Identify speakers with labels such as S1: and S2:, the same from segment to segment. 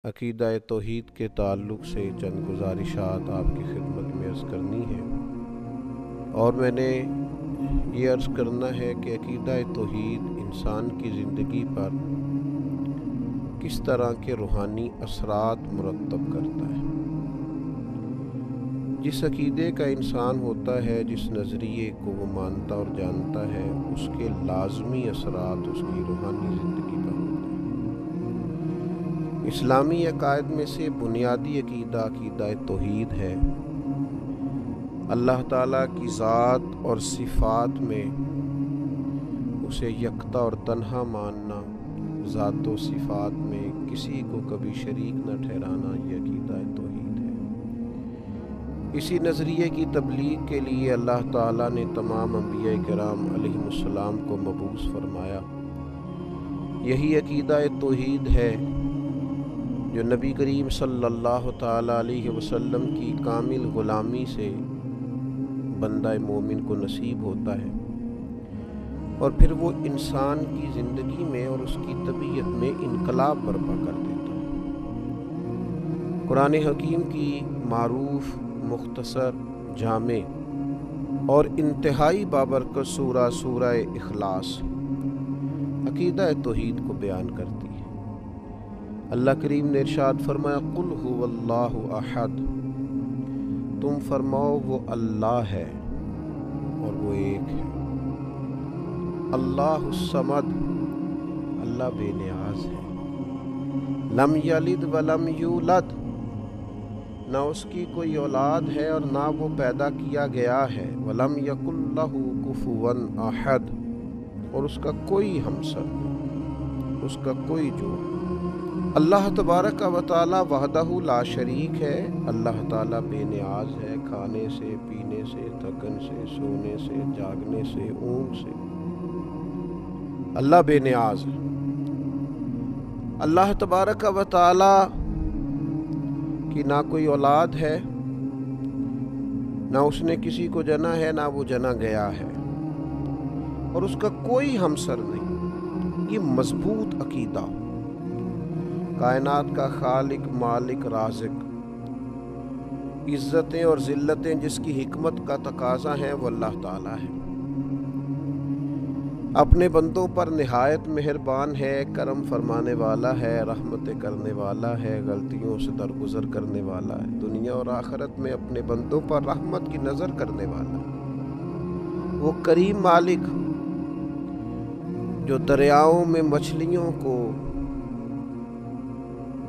S1: عقیدہ توحید کے تعلق سے چند گزارشات آپ کی خدمت میں عرض کرنی ہے، اور میں نے یہ عرض کرنا ہے کہ عقیدہ توحید انسان کی زندگی پر کس طرح کے روحانی اثرات مرتب کرتا ہے۔ جس عقیدے کا انسان ہوتا ہے، جس نظریے کو وہ مانتا اور جانتا ہے، اس کے لازمی اثرات اس کی روحانی زندگی پر ہوتے ہیں۔ اسلامی عقائد میں سے بنیادی عقیدہ توحید ہے۔ اللہ تعالیٰ کی ذات اور صفات میں اسے یکتا اور تنہا ماننا، ذات و صفات میں کسی کو کبھی شریک نہ ٹھہرانا، یہ عقیدہ توحید ہے۔ اسی نظریے کی تبلیغ کے لیے اللہ تعالیٰ نے تمام انبیاء کرام علیہم السلام کو مبعوث فرمایا۔ یہی عقیدہ توحید ہے جو نبی کریم صلی اللہ تعالیٰ علیہ وسلم کی کامل غلامی سے بندہ مومن کو نصیب ہوتا ہے، اور پھر وہ انسان کی زندگی میں اور اس کی طبیعت میں انقلاب برپا کر دیتا ہے۔ قرآن حکیم کی معروف، مختصر، جامع اور انتہائی بابرکت سورہ اخلاص عقیدہ توحید کو بیان کرتی ہے۔ اللہ کریم نے ارشاد فرمایا، قل هو اللہ احد، تم فرماؤ وہ اللہ ہے اور وہ ایک ہے۔ اللہ الصمد، اللہ بے نیاز ہے۔ لم یلد ولم یولد، نہ اس کی کوئی اولاد ہے اور نہ وہ پیدا کیا گیا ہے۔ ولم یکن لہ کفوا احد، اور اس کا کوئی ہمسر نہیں، اس کا کوئی جوڑ۔ اللہ تبارک و تعالی وحدہ لا شریک ہے۔ اللہ تعالیٰ بے نیاز ہے، کھانے سے، پینے سے، تھکن سے، سونے سے، جاگنے سے، اونگ سے۔ اللہ بے نیاز ہے۔ اللہ تبارک و تعالی کی نہ کوئی اولاد ہے، نہ اس نے کسی کو جنا ہے، نہ وہ جنا گیا ہے، اور اس کا کوئی ہمسر نہیں۔ یہ مضبوط عقیدہ، کائنات کا خالق، مالک، رازق، عزتیں اور ذلتیں جس کی حکمت کا تقاضا ہیں، وہ اللہ تعالیٰ ہے۔ اپنے بندوں پر نہایت مہربان ہے، کرم فرمانے والا ہے، رحمتیں کرنے والا ہے، غلطیوں سے درگزر کرنے والا ہے، دنیا اور آخرت میں اپنے بندوں پر رحمت کی نظر کرنے والا ہے۔ وہ کریم مالک جو دریاؤں میں مچھلیوں کو،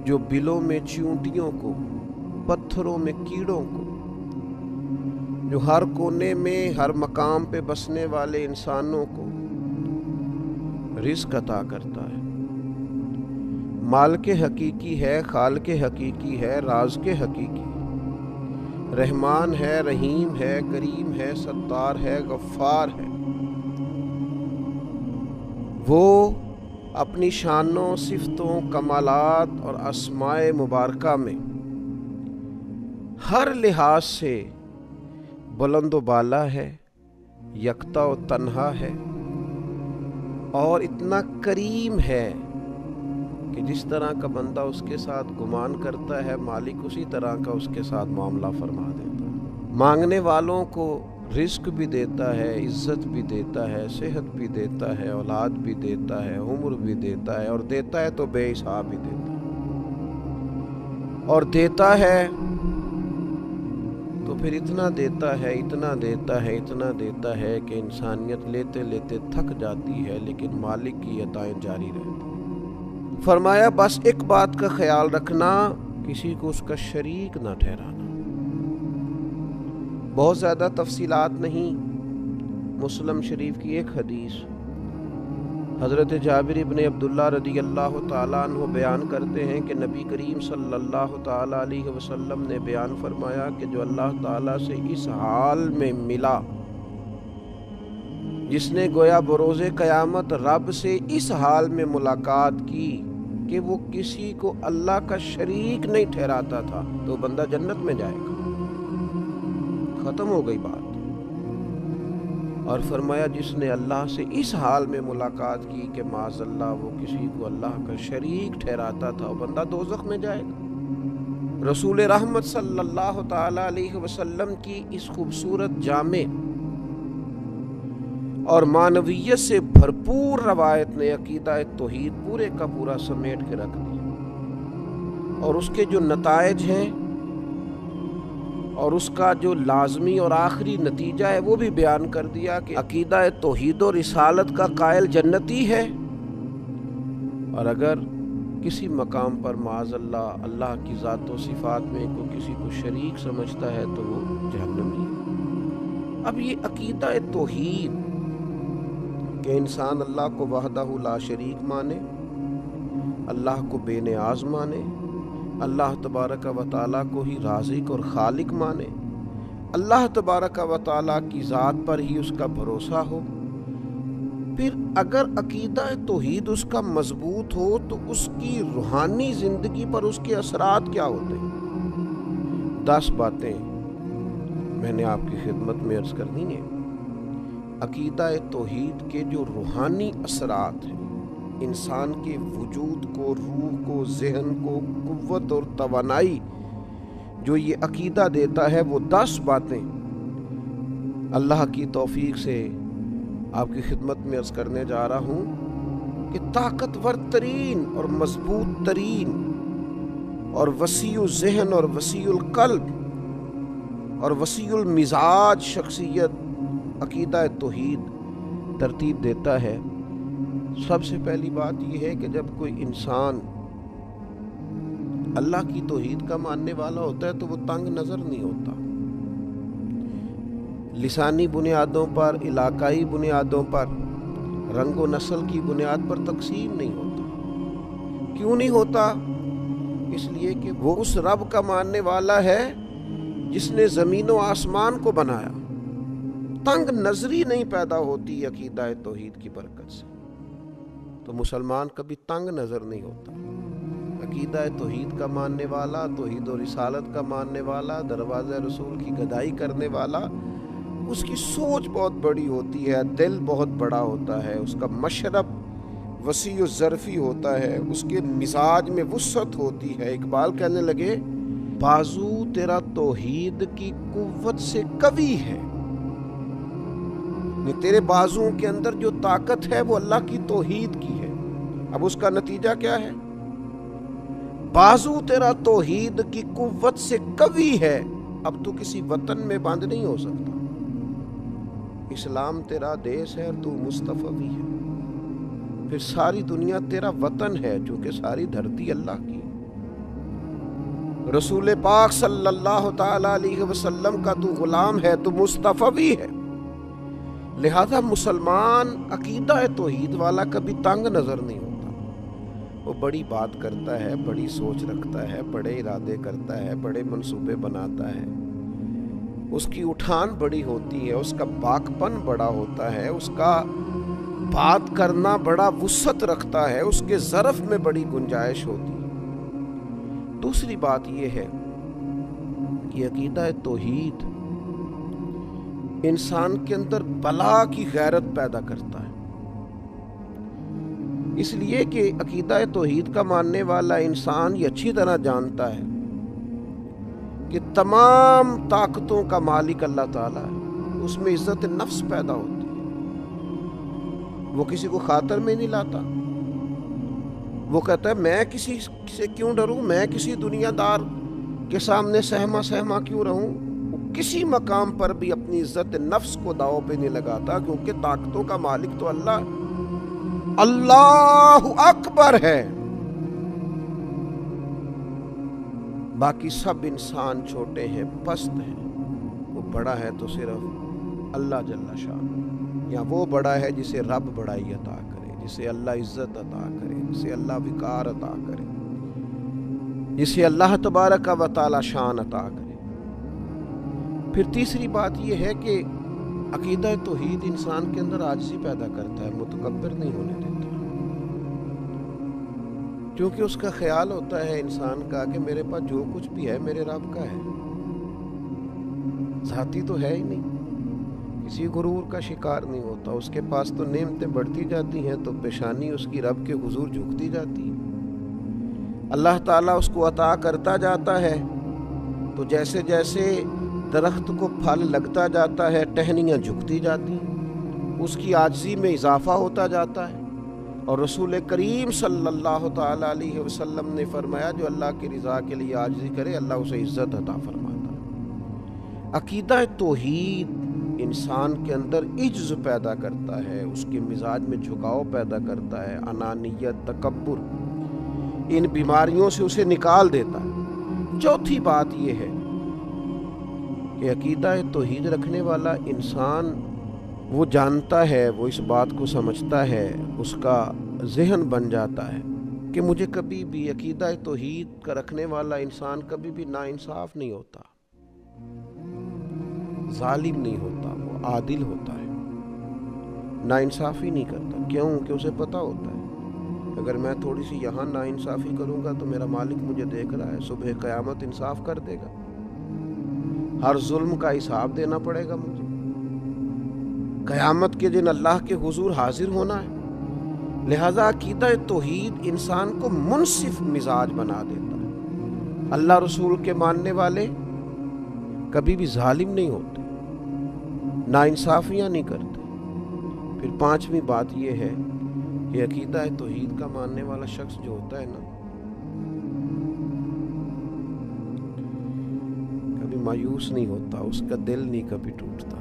S1: جو بلوں میں چیونٹیوں کو، پتھروں میں کیڑوں کو، جو ہر کونے میں، ہر مقام پہ بسنے والے انسانوں کو رزق عطا کرتا ہے۔ مالک حقیقی ہے، خالق حقیقی ہے، رازق حقیقی ہے، رحمان ہے، رحیم ہے، کریم ہے، ستار ہے، غفار ہے۔ وہ اپنی شانوں، صفتوں، کمالات اور اسماء مبارکہ میں ہر لحاظ سے بلند و بالا ہے، یکتا و تنہا ہے، اور اتنا کریم ہے کہ جس طرح کا بندہ اس کے ساتھ گمان کرتا ہے، مالک اسی طرح کا اس کے ساتھ معاملہ فرما دیتا ہے۔ مانگنے والوں کو رزق بھی دیتا ہے، عزت بھی دیتا ہے، صحت بھی دیتا ہے، اولاد بھی دیتا ہے، عمر بھی دیتا ہے، اور دیتا ہے تو بے حساب ہی دیتا ہے، اور دیتا ہے تو پھر اتنا دیتا ہے، اتنا دیتا ہے، اتنا دیتا ہے کہ انسانیت لیتے لیتے تھک جاتی ہے، لیکن مالک کی عطائیں جاری رہتی۔ فرمایا بس ایک بات کا خیال رکھنا، کسی کو اس کا شریک نہ ٹھہرانا۔ بہت زیادہ تفصیلات نہیں، مسلم شریف کی ایک حدیث حضرت جابر ابن عبداللہ رضی اللہ تعالیٰ عنہ بیان کرتے ہیں کہ نبی کریم صلی اللہ تعالیٰ علیہ وسلم نے بیان فرمایا کہ جو اللہ تعالیٰ سے اس حال میں ملا، جس نے گویا بروز قیامت رب سے اس حال میں ملاقات کی کہ وہ کسی کو اللہ کا شریک نہیں ٹھہراتا تھا، تو بندہ جنت میں جائے گا۔ ختم ہو گئی بات۔ اور فرمایا جس نے اللہ سے اس حال میں ملاقات کی کہ معاذ اللہ وہ کسی کو اللہ کا شریک ٹھہراتا تھا، وہ بندہ دوزخ میں جائے گا۔ رسول رحمت صلی اللہ تعالی علیہ وسلم کی اس خوبصورت جامع اور معنویت سے بھرپور روایت نے عقیدہ توحید پورے کا پورا سمیٹ کے رکھ دیا، اور اس کے جو نتائج ہیں اور اس کا جو لازمی اور آخری نتیجہ ہے وہ بھی بیان کر دیا کہ عقیدہ توحید و رسالت کا قائل جنتی ہے، اور اگر کسی مقام پر معاذ اللہ اللہ کی ذات و صفات میں کسی کو شریک سمجھتا ہے تو وہ جہنمی ہے۔ اب یہ عقیدہ توحید کہ انسان اللہ کو وحدہ لا شریک مانے، اللہ کو بے نیاز مانے، اللہ تبارک و تعالیٰ کو ہی رازق اور خالق مانے، اللہ تبارک و تعالیٰ کی ذات پر ہی اس کا بھروسہ ہو، پھر اگر عقیدہ توحید اس کا مضبوط ہو تو اس کی روحانی زندگی پر اس کے اثرات کیا ہوتے ہیں۔ 10 باتیں میں نے آپ کی خدمت میں عرض کرنی ہیں۔ عقیدہ توحید کے جو روحانی اثرات ہیں، انسان کے وجود کو، روح کو، ذہن کو قوت اور توانائی جو یہ عقیدہ دیتا ہے، وہ 10 باتیں اللہ کی توفیق سے آپ کی خدمت میں عرض کرنے جا رہا ہوں کہ طاقتور ترین اور مضبوط ترین اور وسیع ذہن اور وسیع القلب اور وسیع المزاج شخصیت عقیدہ توحید ترتیب دیتا ہے۔ سب سے پہلی بات یہ ہے کہ جب کوئی انسان اللہ کی توحید کا ماننے والا ہوتا ہے تو وہ تنگ نظر نہیں ہوتا، لسانی بنیادوں پر، علاقائی بنیادوں پر، رنگ و نسل کی بنیاد پر تقسیم نہیں ہوتا۔ کیوں نہیں ہوتا؟ اس لیے کہ وہ اس رب کا ماننے والا ہے جس نے زمین و آسمان کو بنایا۔ تنگ نظری نہیں پیدا ہوتی عقیدہ توحید کی برکت سے، تو مسلمان کبھی تنگ نظر نہیں ہوتا۔ عقیدہ توحید کا ماننے والا، توحید و رسالت کا ماننے والا، دروازہ رسول کی گدائی کرنے والا، اس کی سوچ بہت بڑی ہوتی ہے، دل بہت بڑا ہوتا ہے، اس کا مشرب وسیع و ظرفی ہوتا ہے، اس کے مزاج میں وسعت ہوتی ہے۔ اقبال کہنے لگے بازو تیرا توحید کی قوت سے قوی ہے، تیرے بازوں کے اندر جو طاقت ہے وہ اللہ کی توحید کی ہے۔ اب اس کا نتیجہ کیا ہے؟ بازو تیرا توحید کی قوت سے قوی ہے، اب تو کسی وطن میں بند نہیں ہو سکتا۔ اسلام تیرا دیس ہے اور تو مصطفی ہے، پھر ساری دنیا تیرا وطن ہے چونکہ ساری دھرتی اللہ کی۔ رسول پاک صلی اللہ تعالی علیہ وسلم کا تو غلام ہے، تو مصطفی ہے۔ لہذا مسلمان عقیدہ توحید والا کبھی تنگ نظر نہیں ہوتا، وہ بڑی بات کرتا ہے، بڑی سوچ رکھتا ہے، بڑے ارادے کرتا ہے، بڑے منصوبے بناتا ہے، اس کی اٹھان بڑی ہوتی ہے، اس کا پاکپن بڑا ہوتا ہے، اس کا بات کرنا بڑا وسعت رکھتا ہے، اس کے ظرف میں بڑی گنجائش ہوتی ہے۔ دوسری بات یہ ہے کہ عقیدہ توحید انسان کے اندر بلا کی غیرت پیدا کرتا ہے، اس لیے کہ عقیدہ توحید کا ماننے والا انسان یہ اچھی طرح جانتا ہے کہ تمام طاقتوں کا مالک اللہ تعالیٰ ہے، اس میں عزت نفس پیدا ہوتی ہے، وہ کسی کو خاطر میں نہیں لاتا، وہ کہتا ہے میں کسی سے کیوں ڈروں، میں کسی دنیا دار کے سامنے سہما کیوں رہوں، کسی مقام پر بھی اپنی عزت نفس کو داؤ پہ نہیں لگاتا، کیونکہ طاقتوں کا مالک تو اللہ اکبر ہے۔ باقی سب انسان چھوٹے ہیں، پست ہیں، وہ بڑا ہے تو صرف اللہ جل شان، یا وہ بڑا ہے جسے رب بڑائی عطا کرے، جسے اللہ عزت عطا کرے، جسے اللہ وقار عطا کرے، جسے اللہ تبارک و تعالی شان عطا کرے۔ پھر تیسری بات یہ ہے کہ عقیدہ توحید انسان کے اندر عاجزی پیدا کرتا ہے، متکبر نہیں ہونے دیتا، کیونکہ اس کا خیال ہوتا ہے انسان کا کہ میرے پاس جو کچھ بھی ہے میرے رب کا ہے، ذاتی تو ہے ہی نہیں۔ کسی غرور کا شکار نہیں ہوتا. اس کے پاس تو نعمتیں بڑھتی جاتی ہیں تو پیشانی اس کی رب کے حضور جھکتی جاتی ہے. اللہ تعالیٰ اس کو عطا کرتا جاتا ہے تو جیسے جیسے درخت کو پھل لگتا جاتا ہے ٹہنیاں جھکتی جاتی ہیں, اس کی عاجزی میں اضافہ ہوتا جاتا ہے. اور رسول کریم صلی اللہ تعالیٰ علیہ وسلم نے فرمایا جو اللہ کی رضا کے لیے عاجزی کرے اللہ اسے عزت عطا فرماتا ہے. عقیدہ توحید انسان کے اندر عجز پیدا کرتا ہے, اس کے مزاج میں جھکاؤ پیدا کرتا ہے, انانیت, تکبر, ان بیماریوں سے اسے نکال دیتا ہے. چوتھی بات یہ ہے کہ عقیدہ توحید رکھنے والا انسان وہ جانتا ہے, وہ اس بات کو سمجھتا ہے, اس کا ذہن بن جاتا ہے کہ مجھے کبھی بھی عقیدہ توحید کا رکھنے والا انسان کبھی بھی ناانصاف نہیں ہوتا, ظالم نہیں ہوتا, وہ عادل ہوتا ہے, ناانصافی نہیں کرتا. کیوں کہ اسے پتہ ہوتا ہے اگر میں تھوڑی سی یہاں ناانصافی کروں گا تو میرا مالک مجھے دیکھ رہا ہے, صبح قیامت انصاف کر دے گا, ہر ظلم کا حساب دینا پڑے گا مجھے. قیامت کے دن اللہ کے حضور حاضر ہونا ہے. لہذا عقیدہ توحید انسان کو منصف مزاج بنا دیتا ہے. اللہ رسول کے ماننے والے کبھی بھی ظالم نہیں ہوتے, ناانصافیاں نہیں کرتے. پھر پانچویں بات یہ ہے کہ عقیدہ توحید کا ماننے والا شخص جو ہوتا ہے نا کبھی مایوس نہیں ہوتا, اس کا دل نہیں کبھی ٹوٹتا,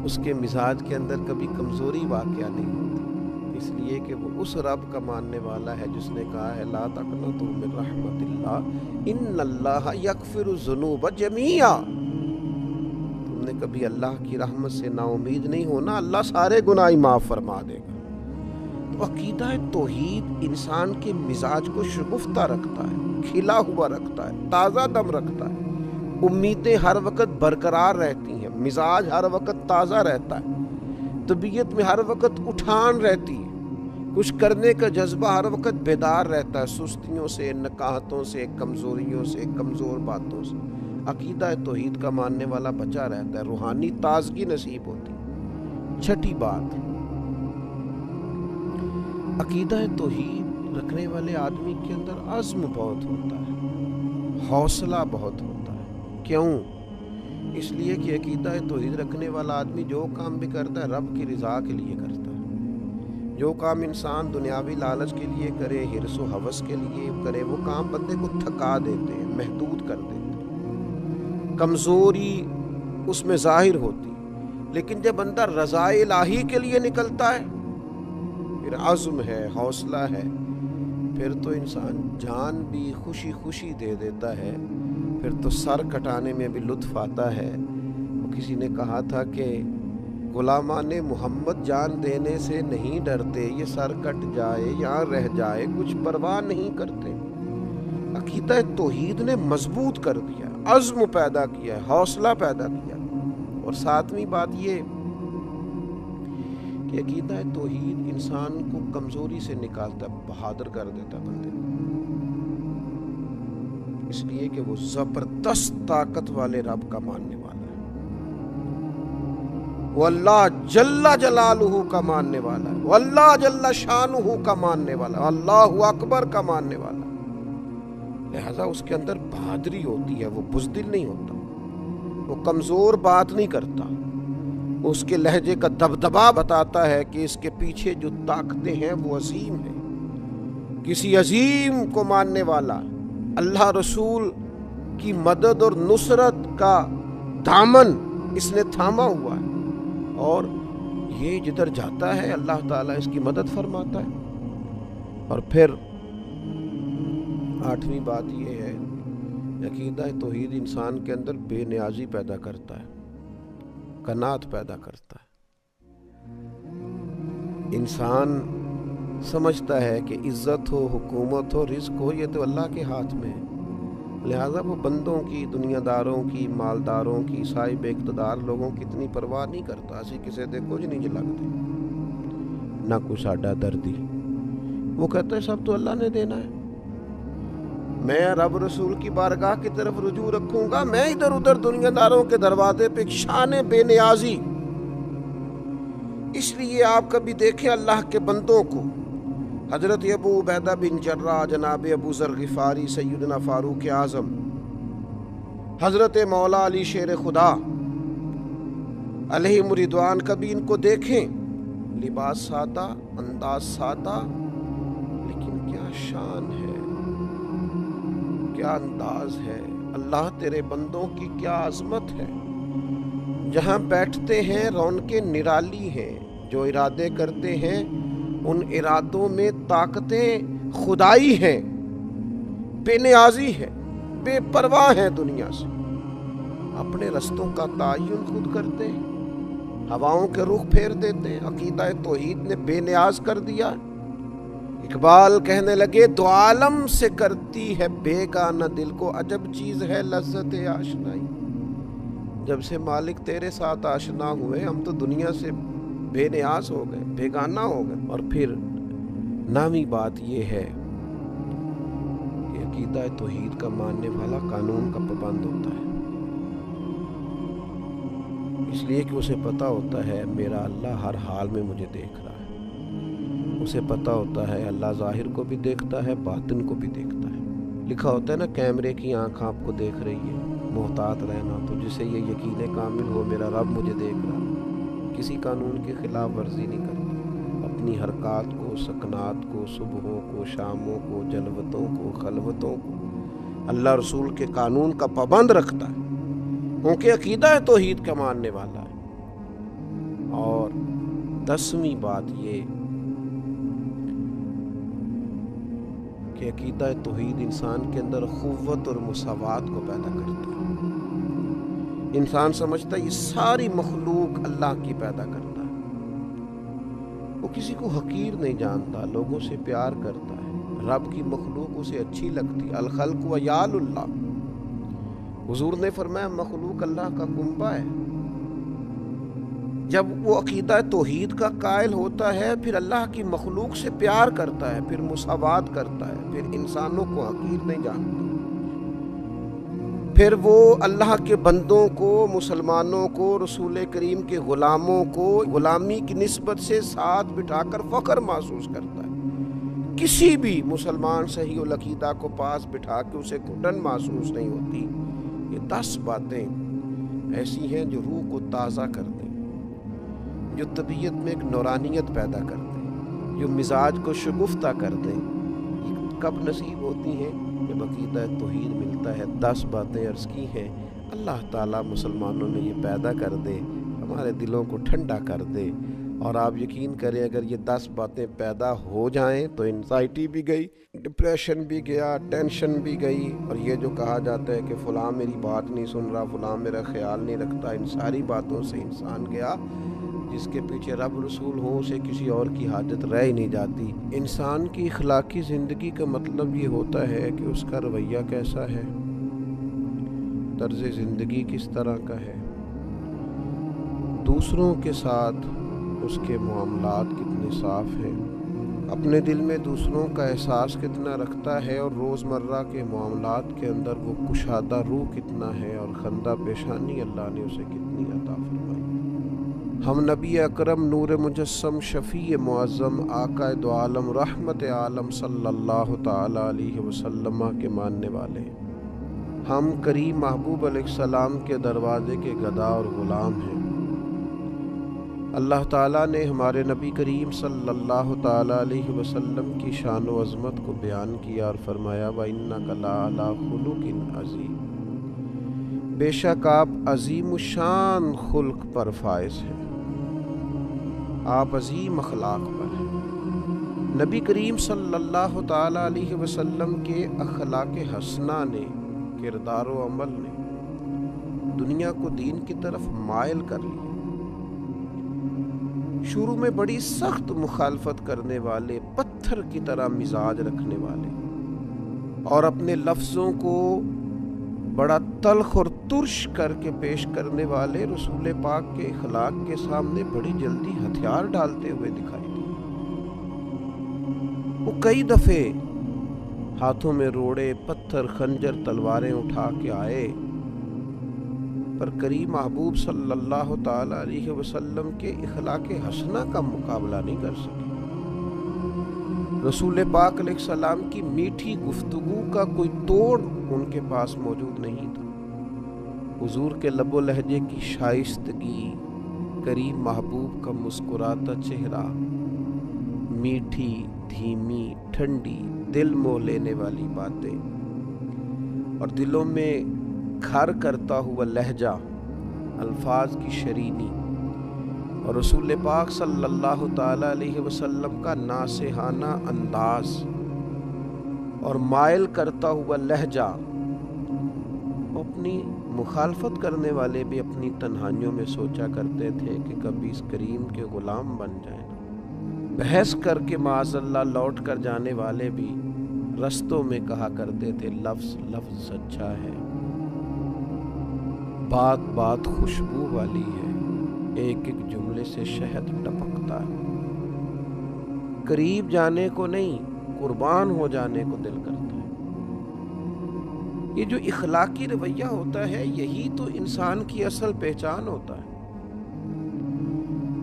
S1: اس کے مزاج کے اندر کبھی کمزوری واقعہ نہیں ہوتی, اس لیے کہ وہ اس رب کا ماننے والا ہے جس نے کہا ہے لا تقنطوا من رحمت اللہ ان اللہ یغفر الذنوب جمیعا. تم نے کبھی اللہ کی رحمت سے نا امید نہیں ہونا, اللہ سارے گناہ معاف فرما دے گا. تو عقیدہ توحید انسان کے مزاج کو شگفتہ رکھتا ہے, کھلا ہوا رکھتا ہے, تازہ دم رکھتا ہے. امیدیں ہر وقت برقرار رہتی ہیں, مزاج ہر وقت تازہ رہتا ہے, طبیعت میں ہر وقت اٹھان رہتی ہے, کچھ کرنے کا جذبہ ہر وقت بیدار رہتا ہے, سستیوں سے, نکاہتوں سے, کمزوریوں سے, کمزور باتوں سے. عقیدہ توحید کا ماننے والا بچا رہتا ہے, روحانی تازگی نصیب ہوتی. چھٹی بات, عقیدہ توحید رکھنے والے آدمی کے اندر عزم بہت ہوتا ہے, حوصلہ بہت ہوتا ہے. کیوں؟ اس لیے کہ عقیدہ توحید رکھنے والا آدمی جو کام بھی کرتا ہے رب کی رضا کے لیے کرتا ہے. جو کام انسان دنیاوی لالچ کے لیے کرے, حرص و ہوس کے لیے کرے, وہ کام بندے کو تھکا دیتے ہیں, محدود کر دیتے ہیں, کمزوری اس میں ظاہر ہوتی. لیکن جب بندہ رضا الہی کے لیے نکلتا ہے, پھر عزم ہے, حوصلہ ہے, پھر تو انسان جان بھی خوشی خوشی دے دیتا ہے, پھر تو سر کٹانے میں بھی لطف آتا ہے. وہ کسی نے کہا تھا کہ غلامان محمد جان دینے سے نہیں ڈرتے, یہ سر کٹ جائے یا رہ جائے کچھ پرواہ نہیں کرتے. عقیدہ توحید نے مضبوط کر دیا, عزم پیدا کیا, حوصلہ پیدا کیا. اور ساتویں بات یہ کہ عقیدہ توحید انسان کو کمزوری سے نکالتا, بہادر کر دیتا بندے کو, اس لیے کہ وہ زبردست طاقت والے رب کا ماننے والا ہے, وہ اللہ جل جلالہ کا ماننے والا ہے, وہ اللہ جل شانہ کا ماننے والا ہے, اللہ اکبر کا ماننے والا ہے. لہذا اس کے اندر بہادری ہوتی ہے, وہ بزدل نہیں ہوتا, وہ کمزور بات نہیں کرتا, اس کے لہجے کا دبدبا بتاتا ہے کہ اس کے پیچھے جو طاقتیں ہیں وہ عظیم ہیں. کسی عظیم کو ماننے والا, اللہ رسول کی مدد اور نصرت کا دامن اس نے تھاما ہوا ہے, اور یہ جدھر جاتا ہے اللہ تعالیٰ اس کی مدد فرماتا ہے. اور پھر آٹھویں بات یہ ہے, عقیدہ توحید انسان کے اندر بے نیازی پیدا کرتا ہے, قناعت پیدا کرتا ہے. انسان سمجھتا ہے کہ عزت ہو, حکومت ہو, رزق ہو, یہ تو اللہ کے ہاتھ میں ہے. لہٰذا وہ بندوں کی, دنیا داروں کی, مالداروں کی, صاحب اقتدار لوگوں کی اتنی پرواہ نہیں کرتا. اسی کسی دے کچھ نہیں لگتے, نہ کوئی ساڈا دردی. وہ کہتا ہے سب تو اللہ نے دینا ہے, میں رب رسول کی بارگاہ کی طرف رجوع رکھوں گا، میں ادھر ادھر دنیا داروں کے دروازے پہ شان بے نیازی۔ اس لیے آپ کبھی دیکھیں اللہ کے بندوں کو، حضرت ابو عبیدہ بن جراح، جناب ابو ذر غفاری، سیدنا فاروق اعظم، حضرت مولا علی شیر خدا علیہ رضوان، کبھی ان کو دیکھیں، لباس سادہ، انداز سادہ، لیکن کیا شان ہے، کیا انداز ہے، اللہ تیرے بندوں کی کیا عظمت ہے۔ جہاں بیٹھتے ہیں رونقیں نرالی ہیں، جو ارادے کرتے ہیں ان ارادوں میں طاقتیں خدائی ہیں، بے نیازی ہے، بے پرواہ ہیں دنیا سے، اپنے رستوں کا تعین خود کرتے ہیں، ہواؤں کے رخ پھیر دیتے ہیں۔ عقیدہ توحید نے بے نیاز کر دیا۔ اقبال کہنے لگے دو عالم سے کرتی ہے بیگانہ دل کو، عجب چیز ہے لذت آشنائی۔ جب سے مالک تیرے ساتھ آشنا ہوئے ہم تو دنیا سے بے نیاز ہو گئے، بیگانہ ہو گئے۔ اور پھر نامی بات یہ ہے کہ عقیدہ توحید کا ماننے والا قانون کا پابند ہوتا ہے، اس لیے کہ اسے پتہ ہوتا ہے میرا اللہ ہر حال میں مجھے دیکھ رہا ہے، اسے پتہ ہوتا ہے اللہ ظاہر کو بھی دیکھتا ہے، باطن کو بھی دیکھتا ہے۔ لکھا ہوتا ہے نا کیمرے کی آنکھ آپ کو دیکھ رہی ہے، محتاط رہنا، تو جسے یہ یقین کامل ہو میرا رب مجھے دیکھ رہا ہے، کسی قانون کی خلاف ورزی نہیں کرتا، اپنی حرکات کو، سکنات کو، صبحوں کو، شاموں کو، جلوتوں کو، خلوتوں کو اللہ رسول کے قانون کا پابند رکھتا ہے، کیونکہ عقیدہ توحید کا ماننے والا ہے۔ اور 10ویں بات یہ کہ عقیدہ توحید انسان کے اندر قوت اور مساوات کو پیدا کرتا ہے۔ انسان سمجھتا ہے یہ ساری مخلوق اللہ کی پیدا کرتا ہے، وہ کسی کو حقیر نہیں جانتا، لوگوں سے پیار کرتا ہے، رب کی مخلوق اسے اچھی لگتی، الخلق عیال اللہ۔ حضور نے فرمایا مخلوق اللہ کا کنبہ ہے۔ جب وہ عقیدہ توحید کا قائل ہوتا ہے پھر اللہ کی مخلوق سے پیار کرتا ہے، پھر مساوات کرتا ہے، پھر انسانوں کو حقیر نہیں جانتا، پھر وہ اللہ کے بندوں کو، مسلمانوں کو، رسول کریم کے غلاموں کو غلامی کی نسبت سے ساتھ بٹھا کر فخر محسوس کرتا ہے۔ کسی بھی مسلمان صحیح العقیدہ کو پاس بٹھا کے اسے گھٹن محسوس نہیں ہوتی۔ یہ 10 باتیں ایسی ہیں جو روح کو تازہ کر دیں، جو طبیعت میں ایک نورانیت پیدا کر دیں، جو مزاج کو شگفتہ کر دیں۔ یہ کب نصیب ہوتی ہیں؟ جب عقیدہ توحید ملتا ہے۔ 10 باتیں عرض کی ہیں، اللہ تعالیٰ مسلمانوں میں یہ پیدا کر دے، ہمارے دلوں کو ٹھنڈا کر دے۔ اور آپ یقین کریں اگر یہ 10 باتیں پیدا ہو جائیں تو انزائٹی بھی گئی، ڈپریشن بھی گیا، ٹینشن بھی گئی، اور یہ جو کہا جاتا ہے کہ فلاں میری بات نہیں سن رہا، فلاں میرا خیال نہیں رکھتا، ان ساری باتوں سے انسان گیا۔ جس کے پیچھے رب رسول ہو اسے کسی اور کی حاجت رہ ہی نہیں جاتی۔ انسان کی اخلاقی زندگی کا مطلب یہ ہوتا ہے کہ اس کا رویہ کیسا ہے، طرز زندگی کس طرح کا ہے، دوسروں کے ساتھ اس کے معاملات کتنے صاف ہیں، اپنے دل میں دوسروں کا احساس کتنا رکھتا ہے، اور روزمرہ کے معاملات کے اندر وہ کشادہ روح کتنا ہے، اور خندہ پیشانی اللہ نے اسے کتنی عطا فرمائی۔ ہم نبی اکرم نور مجسم شفیع معظم آقا دو عالم رحمت عالم صلی اللہ تعالی علیہ وسلم کے ماننے والے ہیں۔ ہم کریم محبوب علیہ السلام کے دروازے کے گدا اور غلام ہیں۔ اللہ تعالیٰ نے ہمارے نبی کریم صلی اللہ تعالی علیہ وسلم کی شان و عظمت کو بیان کیا اور فرمایا وَإِنَّكَ لَعَلَىٰ خُلُقٍ عَظِيمٍ، بے شک آپ عظیم الشان خلق پر فائز ہیں، آپ عظیم اخلاق پر ہیں۔ نبی کریم صلی اللہ تعالی علیہ وسلم کے اخلاق حسنہ نے، کردار و عمل نے دنیا کو دین کی طرف مائل کر لیا۔ شروع میں بڑی سخت مخالفت کرنے والے، پتھر کی طرح مزاج رکھنے والے، اور اپنے لفظوں کو بڑا تلخ اور ترش کر کے پیش کرنے والے رسول پاک کے اخلاق کے سامنے بڑی جلدی ہتھیار ڈالتے ہوئے دکھائی دی۔ وہ کئی دفعے ہاتھوں میں روڑے پتھر خنجر تلواریں اٹھا کے آئے، پر کریم محبوب صلی اللہ تعالی علیہ وسلم کے اخلاق حسنہ کا مقابلہ نہیں کر سکے۔ رسول پاک علیہ السلام کی میٹھی گفتگو کا کوئی توڑ ان کے پاس موجود نہیں تھا۔ حضور کے لب و لہجے کی شائستگی، کریم محبوب کا مسکراتا چہرہ، میٹھی دھیمی ٹھنڈی دل موہ لینے والی باتیں اور دلوں میں گھر کرتا ہوا لہجہ، الفاظ کی شرینی اور رسول پاک صلی اللہ تعالی علیہ وسلم کا ناصحانہ انداز اور مائل کرتا ہوا لہجہ، اپنی مخالفت کرنے والے بھی اپنی تنہائیوں میں سوچا کرتے تھے کہ کبھی اس کریم کے غلام بن جائیں۔ بحث کر کے معاذ اللہ لوٹ کر جانے والے بھی رستوں میں کہا کرتے تھے لفظ لفظ سچا ہے، بات بات خوشبو والی ہے، ایک ایک جملے سے شہد ٹپکتا ہے۔ قریب جانے کو نہیں، قربان ہو جانے کو دل کرتا ہے۔ یہ جو اخلاقی رویہ ہوتا ہے، یہی تو انسان کی اصل پہچان ہوتا ہے۔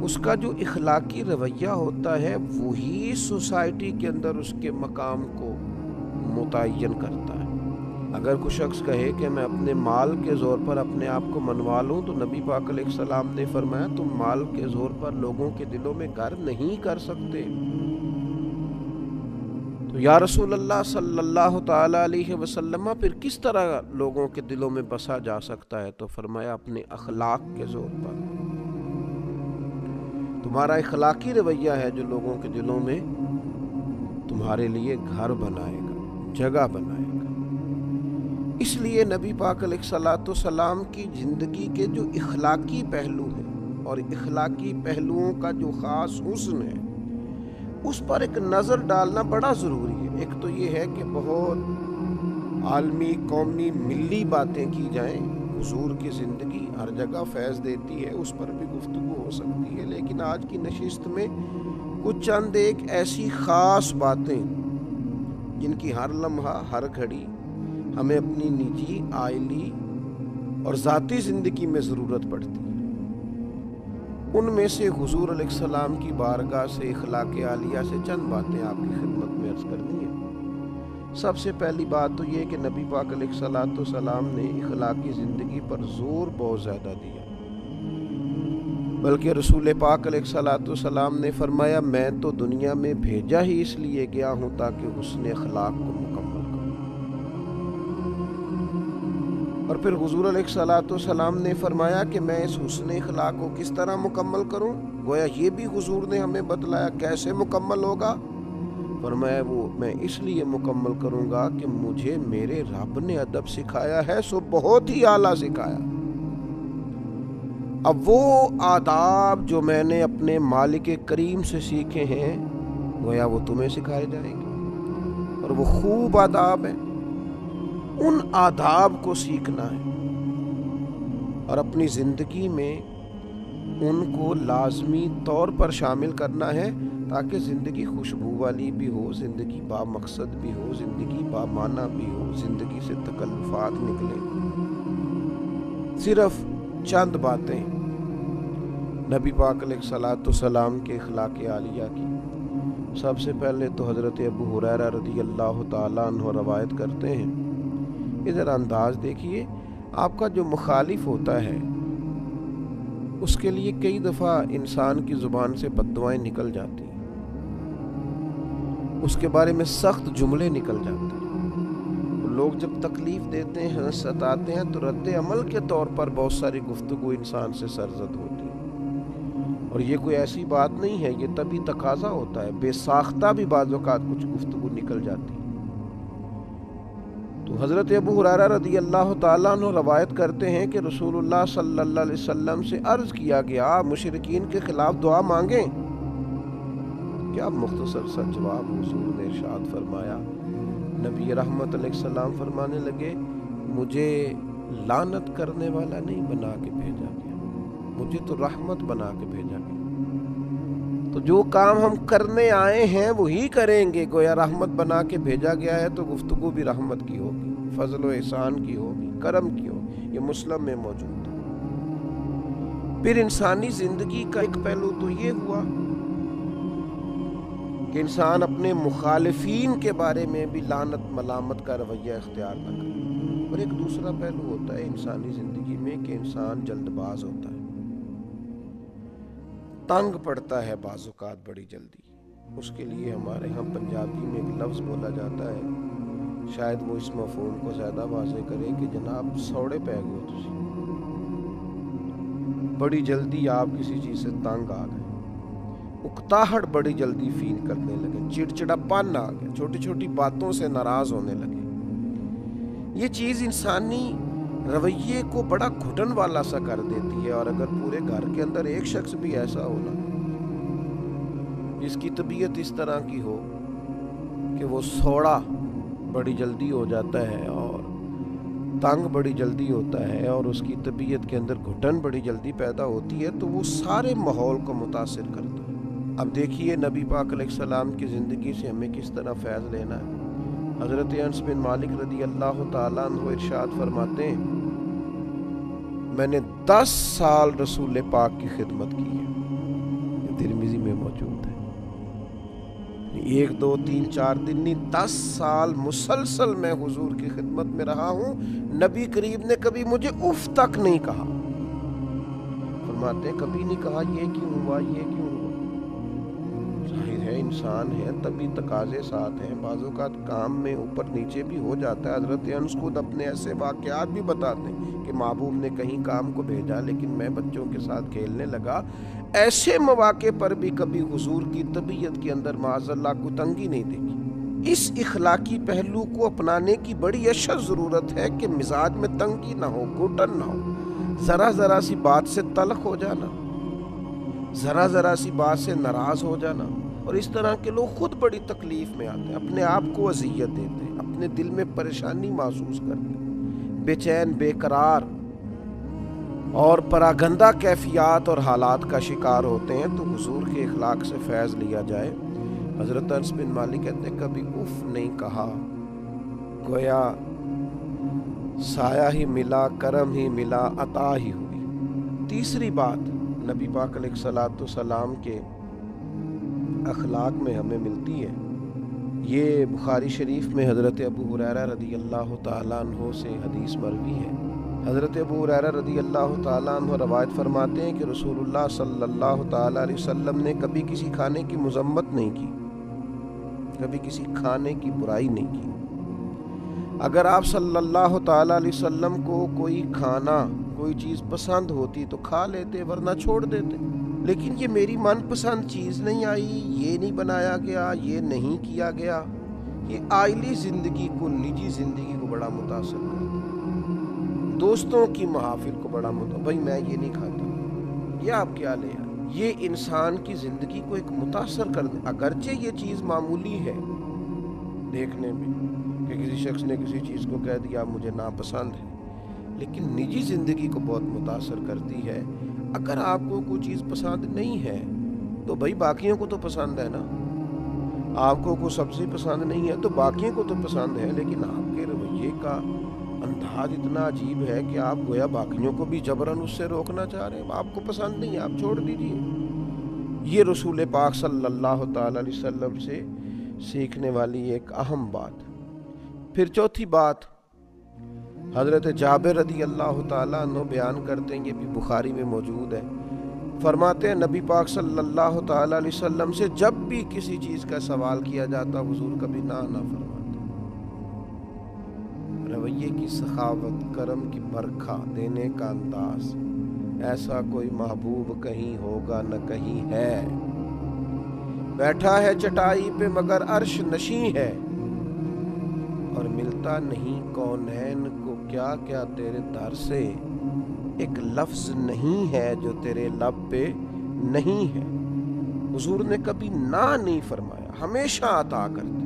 S1: اس کا جو اخلاقی رویہ ہوتا ہے وہی سوسائٹی کے اندر اس کے مقام کو متعین کرتا ہے۔ اگر کوئی شخص کہے کہ میں اپنے مال کے زور پر اپنے آپ کو منوا لوں، تو نبی پاک علیہ السلام نے فرمایا تم مال کے زور پر لوگوں کے دلوں میں گھر نہیں کر سکتے۔ تو یا رسول اللہ صلی اللہ تعالی علیہ وسلم، پھر کس طرح لوگوں کے دلوں میں بسا جا سکتا ہے؟ تو فرمایا اپنے اخلاق کے زور پر۔ تمہارا اخلاقی رویہ ہے جو لوگوں کے دلوں میں تمہارے لیے گھر بنائے گا، جگہ بنائے گا۔ اس لیے نبی پاک علیہ الصلوۃ والسلام کی زندگی کے جو اخلاقی پہلو ہیں اور اخلاقی پہلوؤں کا جو خاص حسن ہے، اس پر ایک نظر ڈالنا بڑا ضروری ہے۔ ایک تو یہ ہے کہ بہت عالمی، قومی، ملی باتیں کی جائیں، حضور کی زندگی ہر جگہ فیض دیتی ہے، اس پر بھی گفتگو ہو سکتی ہے، لیکن آج کی نشست میں کچھ چند ایک ایسی خاص باتیں جن کی ہر لمحہ، ہر گھڑی ہمیں اپنی نجی، عائلی اور ذاتی زندگی میں ضرورت پڑتی ہے، ان میں سے حضور علیہ السلام کی بارگاہ سے، اخلاق عالیہ سے چند باتیں آپ کی خدمت میں عرض کرنی ہیں۔ سب سے پہلی بات تو یہ کہ نبی پاک علیہ الصلوۃ والسلام نے اخلاقی زندگی پر زور بہت زیادہ دیا، بلکہ رسول پاک علیہ الصلوۃ والسلام نے فرمایا میں تو دنیا میں بھیجا ہی اس لیے گیا ہوں تاکہ حسن اخلاق کو مکمل کروں۔ اور پھر حضور علیہ الصلوۃ والسلام نے فرمایا کہ میں اس حسن اخلاق کو کس طرح مکمل کروں؟ گویا یہ بھی حضور نے ہمیں بتلایا کیسے مکمل ہوگا۔ فرمایا وہ میں اس لیے مکمل کروں گا کہ مجھے میرے رب نے ادب سکھایا ہے، سو بہت ہی اعلیٰ سکھایا۔ اب وہ آداب جو میں نے اپنے مالک کریم سے سیکھے ہیں، گویا وہ تمہیں سکھائے جائیں گے، اور وہ خوب آداب ہیں، ان آداب کو سیکھنا ہے اور اپنی زندگی میں ان کو لازمی طور پر شامل کرنا ہے تاکہ زندگی خوشبو والی بھی ہو، زندگی با مقصد بھی ہو، زندگی با معنی بھی ہو، زندگی سے تکلفات نکلیں۔ صرف چند باتیں نبی پاک علیہ الصلوۃ والسلام کے اخلاق عالیہ کی۔ سب سے پہلے تو حضرت ابو ہریرہ رضی اللہ تعالیٰ عنہ روایت کرتے ہیں، ادھر انداز دیکھیے، آپ کا جو مخالف ہوتا ہے اس کے لیے کئی دفعہ انسان کی زبان سے بد دعائیں نکل جاتی ہیں، اس کے بارے میں سخت جملے نکل جاتے ہیں، لوگ جب تکلیف دیتے ہیں، ستاتے ہیں، تو رد عمل کے طور پر بہت ساری گفتگو انسان سے سرزد ہوتی ہے، اور یہ کوئی ایسی بات نہیں ہے، یہ تبھی تقاضا ہوتا ہے، بے ساختہ بھی بعض اوقات کچھ گفتگو نکل جاتی ہے۔ تو حضرت ابو ہریرہ رضی اللہ تعالیٰ عنہ روایت کرتے ہیں کہ رسول اللہ صلی اللہ علیہ وسلم سے عرض کیا گیا مشرکین کے خلاف دعا مانگیں؟ کیا مختصر سا جواب حضور نے ارشاد فرمایا، نبی رحمت علیہ السلام فرمانے لگے مجھے لعنت کرنے والا نہیں بنا کے بھیجا گیا، مجھے تو رحمت بنا کے بھیجا گیا۔ تو جو کام ہم کرنے آئے ہیں وہی کریں گے. گویا رحمت بنا کے بھیجا گیا ہے تو گفتگو بھی رحمت کی ہوگی, فضل و احسان کی ہوگی, کرم کی ہوگی. یہ مسلم میں موجود ہے. پھر انسانی زندگی کا ایک پہلو تو یہ ہوا کہ انسان اپنے مخالفین کے بارے میں بھی لعنت ملامت کا رویہ اختیار نہ کرے. اور ایک دوسرا پہلو ہوتا ہے انسانی زندگی میں کہ انسان جلد باز ہوتا ہے, تنگ پڑتا ہے بعض اوقات بڑی جلدی. اس کے لیے ہمارے ہاں پنجابی میں ایک لفظ بولا جاتا ہے, شاید وہ اس مفہوم کو زیادہ واضح کرے کہ جناب سوڑے پہ گئے ہو تسی, بڑی جلدی آپ کسی چیز سے تنگ آ گئے, اکتاہٹ بڑی جلدی فیل کرنے لگے, چڑچڑاپن آ گیا, چھوٹی چھوٹی باتوں سے ناراض ہونے لگے. یہ چیز انسانی رویے کو بڑا گھٹن والا سا کر دیتی ہے. اور اگر پورے گھر کے اندر ایک شخص بھی ایسا ہونا جس کی طبیعت اس طرح کی ہو کہ وہ سوڑا بڑی جلدی ہو جاتا ہے اور تنگ بڑی جلدی ہوتا ہے اور اس کی طبیعت کے اندر گھٹن بڑی جلدی پیدا ہوتی ہے, تو وہ سارے ماحول کو متاثر کرتا ہے. اب دیکھیے نبی پاک علیہ السلام کی زندگی سے ہمیں کس طرح فیض لینا ہے. حضرت انس بن مالک رضی اللہ تعالیٰ عنہ ارشاد فرماتے ہیں, میں نے 10 سال رسول پاک کی خدمت کی ہے. یہ ترمذی میں موجود ہے. 1 2 3 4 دن نہیں, 10 سال مسلسل میں حضور کی خدمت میں رہا ہوں. نبی کریم نے کبھی مجھے اف تک نہیں کہا. فرماتے ہیں کبھی نہیں کہا یہ کیوں ہوا, یہ کیوں ہوا. ظاہر ہے انسان ہے, تبھی تقاضے ساتھ ہیں, بعض اوقات کام میں اوپر نیچے بھی ہو جاتا ہے. حضرت انس خود اپنے ایسے واقعات بھی بتاتے ہیں کہ محبوب نے کہیں کام کو بھیجا لیکن میں بچوں کے ساتھ کھیلنے لگا. ایسے مواقع پر بھی کبھی حضور کی طبیعت کے اندر معاذ اللہ کو تنگی نہیں دیکھی. اس اخلاقی پہلو کو اپنانے کی بڑی اشد ضرورت ہے کہ مزاج میں تنگی نہ ہو, گھٹن نہ ہو. ذرا سی بات سے تلخ ہو جانا, ذرا سی بات سے ناراض ہو جانا, اور اس طرح کے لوگ خود بڑی تکلیف میں آتے ہیں, اپنے آپ کو اذیت دیتے ہیں, اپنے دل میں پریشانی محسوس کرتے ہیں, بے چین بے قرار اور پراگندہ کیفیات اور حالات کا شکار ہوتے ہیں. تو حضور کے اخلاق سے فیض لیا جائے. حضرت انس بن مالک کہتے ہیں کبھی اف نہیں کہا, گویا سایہ ہی ملا, کرم ہی ملا, عطا ہی ہوئی. تیسری بات نبی پاک علیہ الصلوۃ والسلام کے اخلاق میں ہمیں ملتی ہے, یہ بخاری شریف میں حضرت ابو ہریرہ رضی اللہ تعالیٰ عنہ سے حدیث مروی ہے. حضرت ابو ہریرہ رضی اللہ تعالیٰ عنہ روایت فرماتے ہیں کہ رسول اللہ صلی اللہ تعالیٰ علیہ وسلم نے کبھی کسی کھانے کی مذمت نہیں کی, کبھی کسی کھانے کی برائی نہیں کی. اگر آپ صلی اللہ تعالیٰ علیہ وسلم کو کوئی کھانا کوئی چیز پسند ہوتی تو کھا لیتے, ورنہ چھوڑ دیتے. لیکن یہ میری من پسند چیز نہیں آئی, یہ نہیں بنایا گیا, یہ نہیں کیا گیا. یہ عائلی زندگی کو, نجی زندگی کو بڑا متاثر کرتا ہے, دوستوں کی محافل کو بڑا بھائی میں یہ نہیں کھاتا, یہ آپ کیا لے آئے. یہ انسان کی زندگی کو ایک متاثر کر دے. اگرچہ یہ چیز معمولی ہے دیکھنے میں کہ کسی شخص نے کسی چیز کو کہہ دیا مجھے ناپسند ہے, لیکن نجی زندگی کو بہت متاثر کرتی ہے. اگر آپ کو کوئی چیز پسند نہیں ہے تو بھائی باقیوں کو تو پسند ہے نا. آپ کو کوئی سبزی پسند نہیں ہے تو باقیوں کو تو پسند ہے, لیکن آپ کے رویے کا انداز اتنا عجیب ہے کہ آپ گویا باقیوں کو بھی جبراً اس سے روکنا چاہ رہے ہیں. آپ کو پسند نہیں ہے, آپ چھوڑ دیجیے. یہ رسول پاک صلی اللہ تعالی علیہ وسلم سے سیکھنے والی ایک اہم بات. پھر چوتھی بات حضرت جابر رضی اللہ تعالیٰ عنہ بیان کرتے ہیں, یہ بھی بخاری میں موجود ہے. فرماتے ہیں نبی پاک صلی اللہ تعالیٰ علیہ وسلم سے جب بھی کسی چیز کا سوال کیا جاتا حضور کبھی نہ فرماتے. رویے کی سخاوت, کرم کی برکھا دینے کا انداز, ایسا کوئی محبوب کہیں ہوگا نہ کہیں ہے. بیٹھا ہے چٹائی پہ مگر عرش نشیں ہے, اور ملتا نہیں کونین کو کیا کیا تیرے در سے. ایک لفظ نہیں ہے جو تیرے لب پہ نہیں ہے. حضور نے کبھی نہ نہیں فرمایا, ہمیشہ عطا کرتے,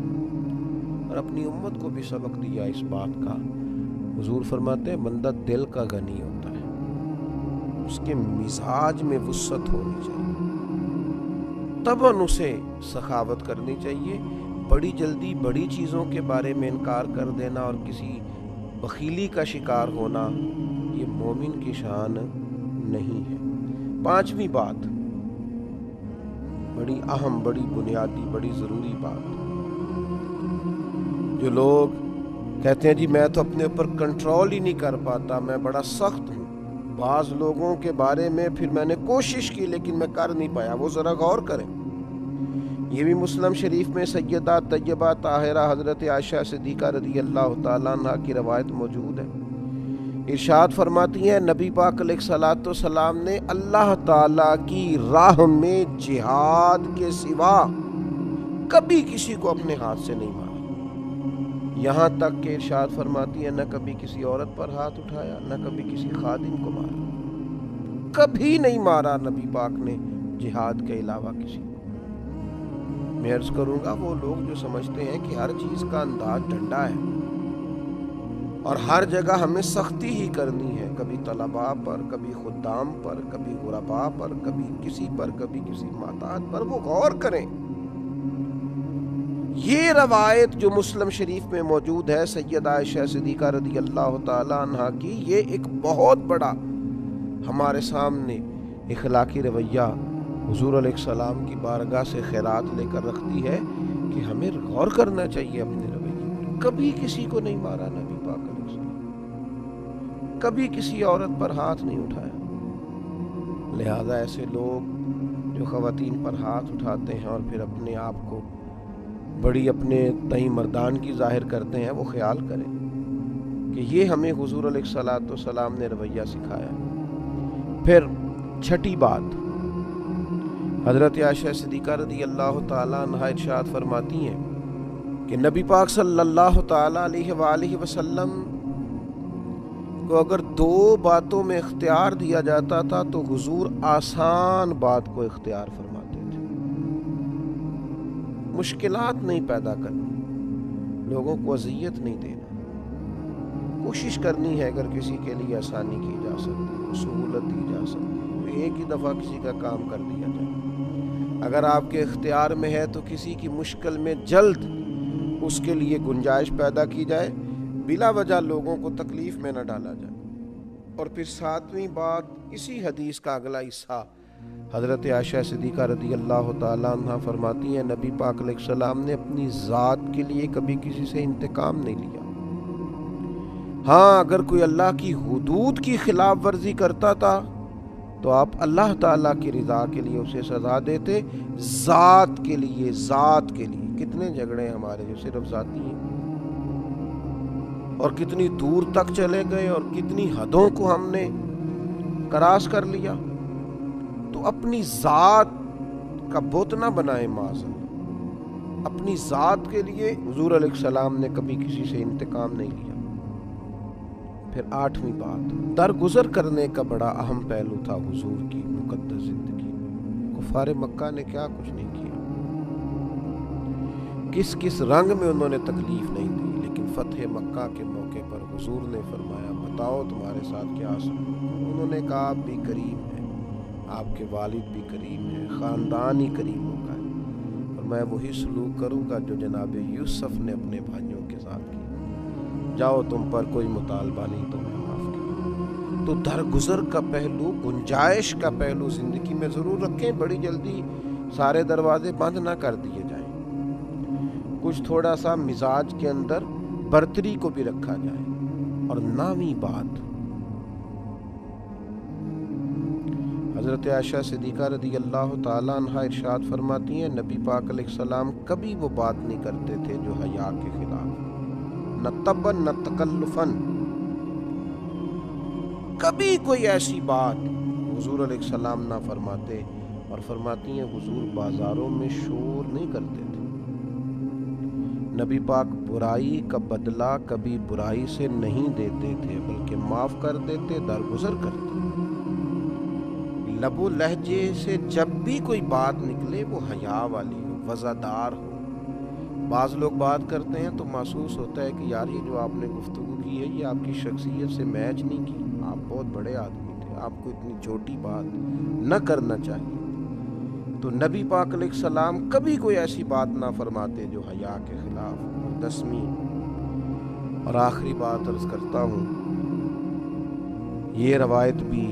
S1: اور اپنی امت کو بھی سبق دیا اس بات کا. حضور فرماتے ہیں بندہ دل کا غنی ہوتا ہے, اس کے مزاج میں وسعت ہونی چاہیے. مرتباً اسے سخاوت کرنی چاہیے۔ بڑی جلدی بڑی چیزوں کے بارے میں انکار کر دینا اور کسی بخیلی کا شکار ہونا یہ مومن کی شان نہیں ہے۔ پانچویں بات، بڑی اہم، بڑی بنیادی، بڑی ضروری بات، جو لوگ کہتے ہیں جی میں تو اپنے اوپر کنٹرول ہی نہیں کر پاتا، میں بڑا سخت ہوں، بعض لوگوں کے بارے میں پھر میں نے کوشش کی لیکن میں کر نہیں پایا، وہ ذرا غور کریں۔ یہ بھی مسلم شریف میں سیدہ طیبہ طاہرہ حضرت عائشہ صدیقہ رضی اللہ تعالیٰ عنہ کی روایت موجود ہے۔ ارشاد فرماتی ہیں نبی پاک علیہ الصلوۃ والسلام نے اللہ تعالیٰ کی راہ میں جہاد کے سوا کبھی کسی کو اپنے ہاتھ سے نہیں مارا، یہاں تک کہ ارشاد فرماتی ہیں نہ کبھی کسی عورت پر ہاتھ اٹھایا، نہ کبھی کسی خادم کو مارا، کبھی نہیں مارا نبی پاک نے جہاد کے علاوہ کسی کو۔ میں عرض کروں گا وہ لوگ جو سمجھتے ہیں کہ ہر چیز کا انداز ڈنڈا ہے اور ہر جگہ ہمیں سختی ہی کرنی ہے، کبھی طلباء پر، کبھی خدام پر، کبھی غرباء پر، کبھی کسی پر، کبھی کسی محتاج پر، وہ غور کریں۔ یہ روایت جو مسلم شریف میں موجود ہے سیدہ عائشہ صدیقہ رضی اللہ تعالی عنہا کی، یہ ایک بہت بڑا ہمارے سامنے اخلاقی رویہ حضور علیہ السلام کی بارگاہ سے خیرات لے کر رکھتی ہے کہ ہمیں غور کرنا چاہیے اپنے رویے پر۔ کبھی کسی کو نہیں مارا نبی پاک علیہ السلام، کبھی کسی عورت پر ہاتھ نہیں اٹھایا۔ لہذا ایسے لوگ جو خواتین پر ہاتھ اٹھاتے ہیں اور پھر اپنے آپ کو بڑی اپنے تئیں مردان کی ظاہر کرتے ہیں، وہ خیال کریں کہ یہ ہمیں حضور علیہ الصلوۃ والسلام نے رویہ سکھایا۔ پھر چھٹی بات، حضرت عائشہ صدیقہ رضی اللہ تعالیٰ عنہا ارشاد فرماتی ہیں کہ نبی پاک صلی اللہ تعالیٰ علیہ وآلہ وسلم کو اگر دو باتوں میں اختیار دیا جاتا تھا تو حضور آسان بات کو اختیار فرماتے تھے۔ مشکلات نہیں پیدا کرنی، لوگوں کو اذیت نہیں دینا، کوشش کرنی ہے اگر کسی کے لیے آسانی کی جا سکتی ہے، سہولت دی جا سکتی ہے، ایک ہی دفعہ کسی کا کام کر دیا جائے۔ اگر آپ کے اختیار میں ہے تو کسی کی مشکل میں جلد اس کے لیے گنجائش پیدا کی جائے، بلا وجہ لوگوں کو تکلیف میں نہ ڈالا جائے۔ اور پھر ساتویں بات، اسی حدیث کا اگلا حصہ حضرت عائشہ صدیقہ رضی اللہ تعالیٰ عنہ فرماتی ہیں نبی پاک علیہ السلام نے اپنی ذات کے لیے کبھی کسی سے انتقام نہیں لیا۔ ہاں اگر کوئی اللہ کی حدود کی خلاف ورزی کرتا تھا تو آپ اللہ تعالیٰ کی رضا کے لیے اسے سزا دیتے، ذات کے لیے، ذات کے لیے۔ کتنے جھگڑے ہمارے جو صرف ذاتی ہیں، اور کتنی دور تک چلے گئے اور کتنی حدوں کو ہم نے کراس کر لیا۔ تو اپنی ذات کا بت نہ بنائیں معاذ اللہ۔ اپنی ذات کے لیے حضور علیہ السلام نے کبھی کسی سے انتقام نہیں لیا۔ پھر آٹھویں بات، درگزر کرنے کا بڑا اہم پہلو تھا حضور کی مقدس زندگی میں۔ کفار مکہ نے کیا کچھ نہیں کیا، کس کس رنگ میں انہوں نے تکلیف نہیں دی، لیکن فتح مکہ کے موقع پر حضور نے فرمایا بتاؤ تمہارے ساتھ کیا سلوک۔ انہوں نے کہا آپ بھی کریم ہیں، آپ کے والد بھی کریم ہیں، خاندان ہی کریموں کا ہے، اور میں وہی سلوک کروں گا جو جناب یوسف نے اپنے بھائیوں کے ساتھ کیا۔ جاؤ تم پر کوئی مطالبہ نہیں، تمہیں معاف کیا۔ تو درگزر کا پہلو، گنجائش کا پہلو زندگی میں ضرور رکھیں، بڑی جلدی سارے دروازے بند نہ کر دیے جائیں، کچھ تھوڑا سا مزاج کے اندر برتری کو بھی رکھا جائے۔ اور نامی بات، حضرت عائشہ صدیقہ رضی اللہ تعالیٰ عنہ ارشاد فرماتی ہیں نبی پاک علیہ السلام کبھی وہ بات نہیں کرتے تھے جو حیا کے خلاف، نہ تبن نہ تکلفن، کبھی کوئی ایسی بات حضور علیہ السلام نہ فرماتے۔ اور فرماتی ہیں حضور بازاروں میں شور نہیں کرتے تھے، نبی پاک برائی کا بدلہ کبھی برائی سے نہیں دیتے تھے بلکہ معاف کر دیتے، درگزر کرتے۔ لب و لہجے سے جب بھی کوئی بات نکلے وہ حیا والی ہو، وزادار ہو۔ بعض لوگ بات کرتے ہیں تو محسوس ہوتا ہے کہ یار یہ جو آپ نے گفتگو کی ہے یہ آپ کی شخصیت سے میچ نہیں کی، آپ بہت بڑے آدمی تھے، آپ کو اتنی چھوٹی بات نہ کرنا چاہیے۔ تو نبی پاک علیہ السلام کبھی کوئی ایسی بات نہ فرماتے جو حیا کے خلاف ہو۔ 10ویں اور آخری بات عرض کرتا ہوں، یہ روایت بھی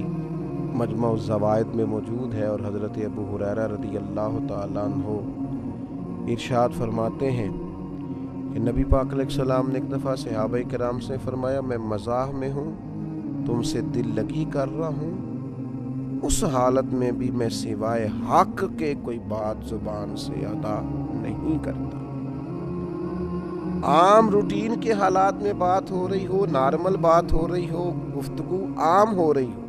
S1: مجمع الزوائد میں موجود ہے، اور حضرت ابو ہریرہ رضی اللہ تعالیٰ عنہ ارشاد فرماتے ہیں کہ نبی پاک علیہ السلام نے ایک دفعہ صحابہ کرام سے فرمایا، میں مزاح میں ہوں، تم سے دل لگی کر رہا ہوں، اس حالت میں بھی میں سوائے حق کے کوئی بات زبان سے ادا نہیں کرتا۔ عام روٹین کے حالات میں بات ہو رہی ہو، نارمل بات ہو رہی ہو، گفتگو عام ہو رہی ہو،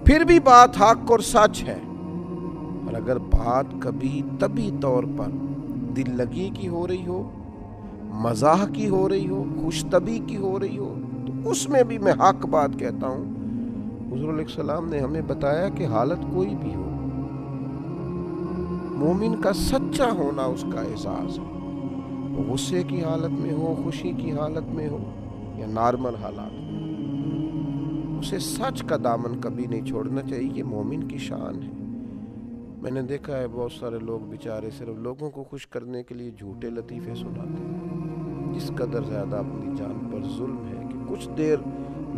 S1: پھر بھی بات حق اور سچ ہے، اور اگر بات کبھی طبی طور پر دل لگی کی ہو رہی ہو، مزاح کی ہو رہی ہو، خوش طبی کی ہو رہی ہو، تو اس میں بھی میں حق بات کہتا ہوں۔ حضور علیہ السلام نے ہمیں بتایا کہ حالت کوئی بھی ہو، مومن کا سچا ہونا اس کا اعزاز ہے، وہ غصے کی حالت میں ہو، خوشی کی حالت میں ہو، یا نارمل حالات میں، اسے سچ کا دامن کبھی نہیں چھوڑنا چاہیے، یہ مومن کی شان ہے۔ میں نے دیکھا ہے بہت سارے لوگ بیچارے صرف لوگوں کو خوش کرنے کے لیے جھوٹے لطیفے سناتے ہیں، جس قدر زیادہ اپنی جان پر ظلم ہے کہ کچھ دیر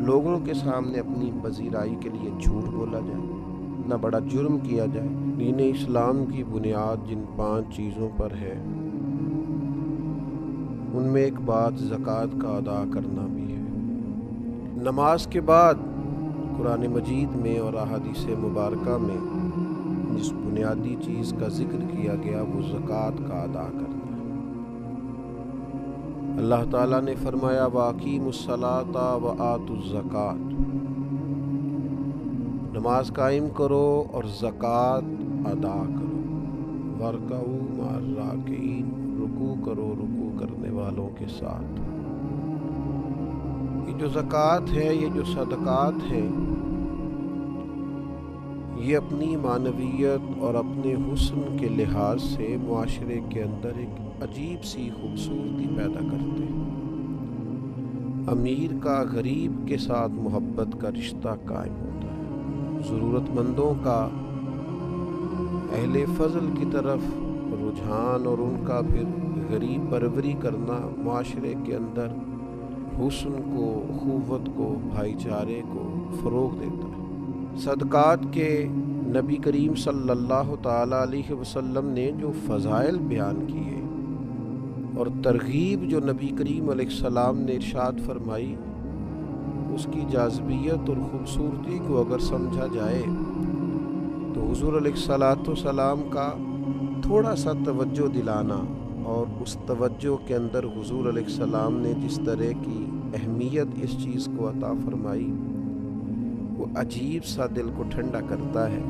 S1: لوگوں کے سامنے اپنی پذیرائی کے لیے جھوٹ بولا جائے، نہ بڑا جرم کیا جائے۔ دین اسلام کی بنیاد جن 5 چیزوں پر ہے، ان میں ایک بات زکوٰۃ کا ادا کرنا بھی ہے۔ نماز کے بعد قرآن مجید میں اور احادیث مبارکہ میں جس بنیادی چیز کا ذکر کیا گیا وہ زکوٰۃ کا ادا کرنا ہے۔ اللہ تعالیٰ نے فرمایا وَأَقِیمُوا الصَّلَاةَ وَآتُوا الزَّکَاةَ، نماز قائم کرو اور زکوٰۃ ادا کرو، وَارْكَعُوا مَعَ الرَّاكِعِينَ، رکوع کرو رکوع کرنے والوں کے ساتھ۔ یہ جو زکوٰۃ ہے، یہ جو صدقات ہیں، یہ اپنی معنویت اور اپنے حسن کے لحاظ سے معاشرے کے اندر ایک عجیب سی خوبصورتی پیدا کرتے ہیں۔ امیر کا غریب کے ساتھ محبت کا رشتہ قائم ہوتا ہے، ضرورت مندوں کا اہل فضل کی طرف رجحان اور ان کا پھر غریب پروری کرنا معاشرے کے اندر حسن کو، اخوت کو، بھائی چارے کو فروغ دیتا ہے۔ صدقات کے نبی کریم صلی اللہ تعالیٰ علیہ وسلم نے جو فضائل بیان کیے اور ترغیب جو نبی کریم علیہ السلام نے ارشاد فرمائی، اس کی جاذبیت اور خوبصورتی کو اگر سمجھا جائے تو حضور علیہ السلام کا تھوڑا سا توجہ دلانا، اور اس توجہ کے اندر حضور علیہ السلام نے جس طرح کی اہمیت اس چیز کو عطا فرمائی، وہ عجیب سا دل کو ٹھنڈا کرتا ہے۔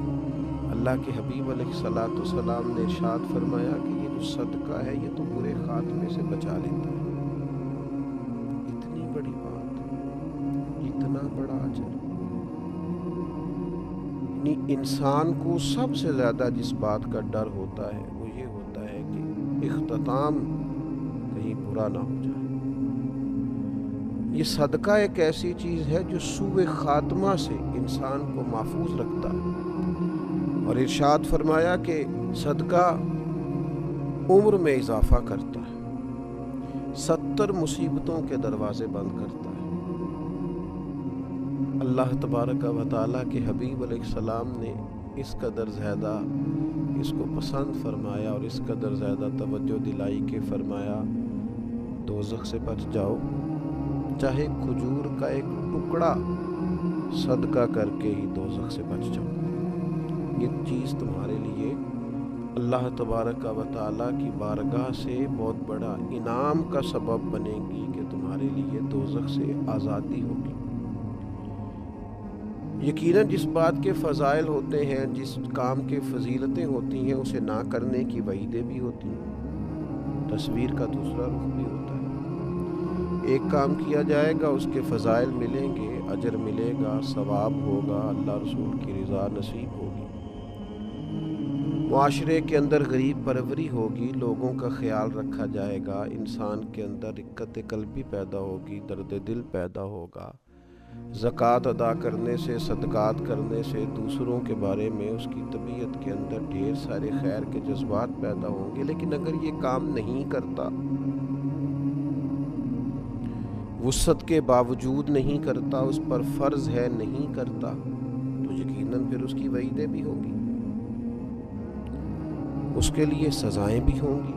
S1: اللہ کے حبیب علیہ السلام نے ارشاد فرمایا کہ یہ جو صدقہ ہے یہ تو برے خاتمے سے بچا لیتا ہے۔ اتنی بڑی بات، اتنا بڑا اجر، انسان کو سب سے زیادہ جس بات کا ڈر ہوتا ہے وہ یہ ہوتا ہے کہ اختتام کہیں برا نہ ہو جائے۔ یہ صدقہ ایک ایسی چیز ہے جو سوء خاتمہ سے انسان کو محفوظ رکھتا ہے، اور ارشاد فرمایا کہ صدقہ عمر میں اضافہ کرتا ہے، 70 مصیبتوں کے دروازے بند کرتا ہے۔ اللہ تبارک و تعالیٰ کے حبیب علیہ السلام نے اس قدر زیادہ اس کو پسند فرمایا اور اس قدر زیادہ توجہ دلائی کہ فرمایا دوزخ سے بچ جاؤ، چاہے کھجور کا ایک ٹکڑا صدقہ کر کے ہی دوزخ سے بچ جاؤ۔ یہ چیز تمہارے لیے اللہ تبارک و تعالیٰ کی بارگاہ سے بہت بڑا انعام کا سبب بنے گی کہ تمہارے لیے دوزخ سے آزادی ہوگی۔ یقیناً جس بات کے فضائل ہوتے ہیں، جس کام کے فضیلتیں ہوتی ہیں، اسے نہ کرنے کی وعیدیں بھی ہوتی ہیں، تصویر کا دوسرا رخ بھی ہوتا ہے۔ ایک کام کیا جائے گا، اس کے فضائل ملیں گے، اجر ملے گا، ثواب ہوگا، اللہ رسول کی رضا نصیب ہوگی، معاشرے کے اندر غریب پروری ہوگی، لوگوں کا خیال رکھا جائے گا، انسان کے اندر رقت قلبی پیدا ہوگی، درد دل پیدا ہوگا، زکوٰۃ ادا کرنے سے، صدقات کرنے سے دوسروں کے بارے میں اس کی طبیعت کے اندر ڈھیر سارے خیر کے جذبات پیدا ہوں گے، لیکن اگر یہ کام نہیں کرتا، وسعت کے باوجود نہیں کرتا، اس پر فرض ہے نہیں کرتا، تو یقیناً پھر اس کی وعیدیں بھی ہوں گی، اس کے لیے سزائیں بھی ہوں گی۔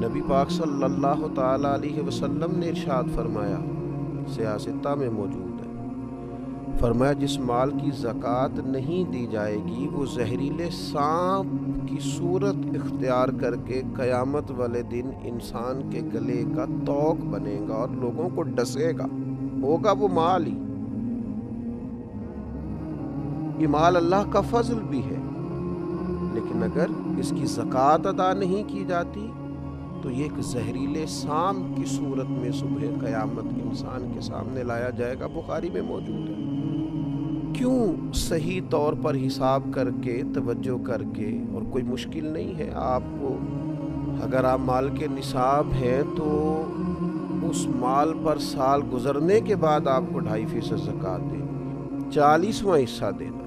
S1: نبی پاک صلی اللہ تعالی علیہ وسلم نے ارشاد فرمایا، سیاستہ میں موجود ہے، فرمایا جس مال کی زکوٰۃ نہیں دی جائے گی وہ زہریلے سانپ کی صورت اختیار کر کے قیامت والے دن انسان کے گلے کا توق بنے گا اور لوگوں کو ڈسے گا، ہوگا وہ مال ہی۔ یہ مال اللہ کا فضل بھی ہے، لیکن اگر اس کی زکوٰۃ ادا نہیں کی جاتی تو یہ ایک زہریلے سانپ کی صورت میں صبح قیامت انسان کے سامنے لایا جائے گا، بخاری میں موجود ہے۔ کیوں؟ صحیح طور پر حساب کر کے، توجہ کر کے، اور کوئی مشکل نہیں ہے آپ کو، اگر آپ مال کے نصاب ہیں تو اس مال پر سال گزرنے کے بعد آپ کو 2.5% زکوٰۃ دینی، 40واں حصہ دینا ہے،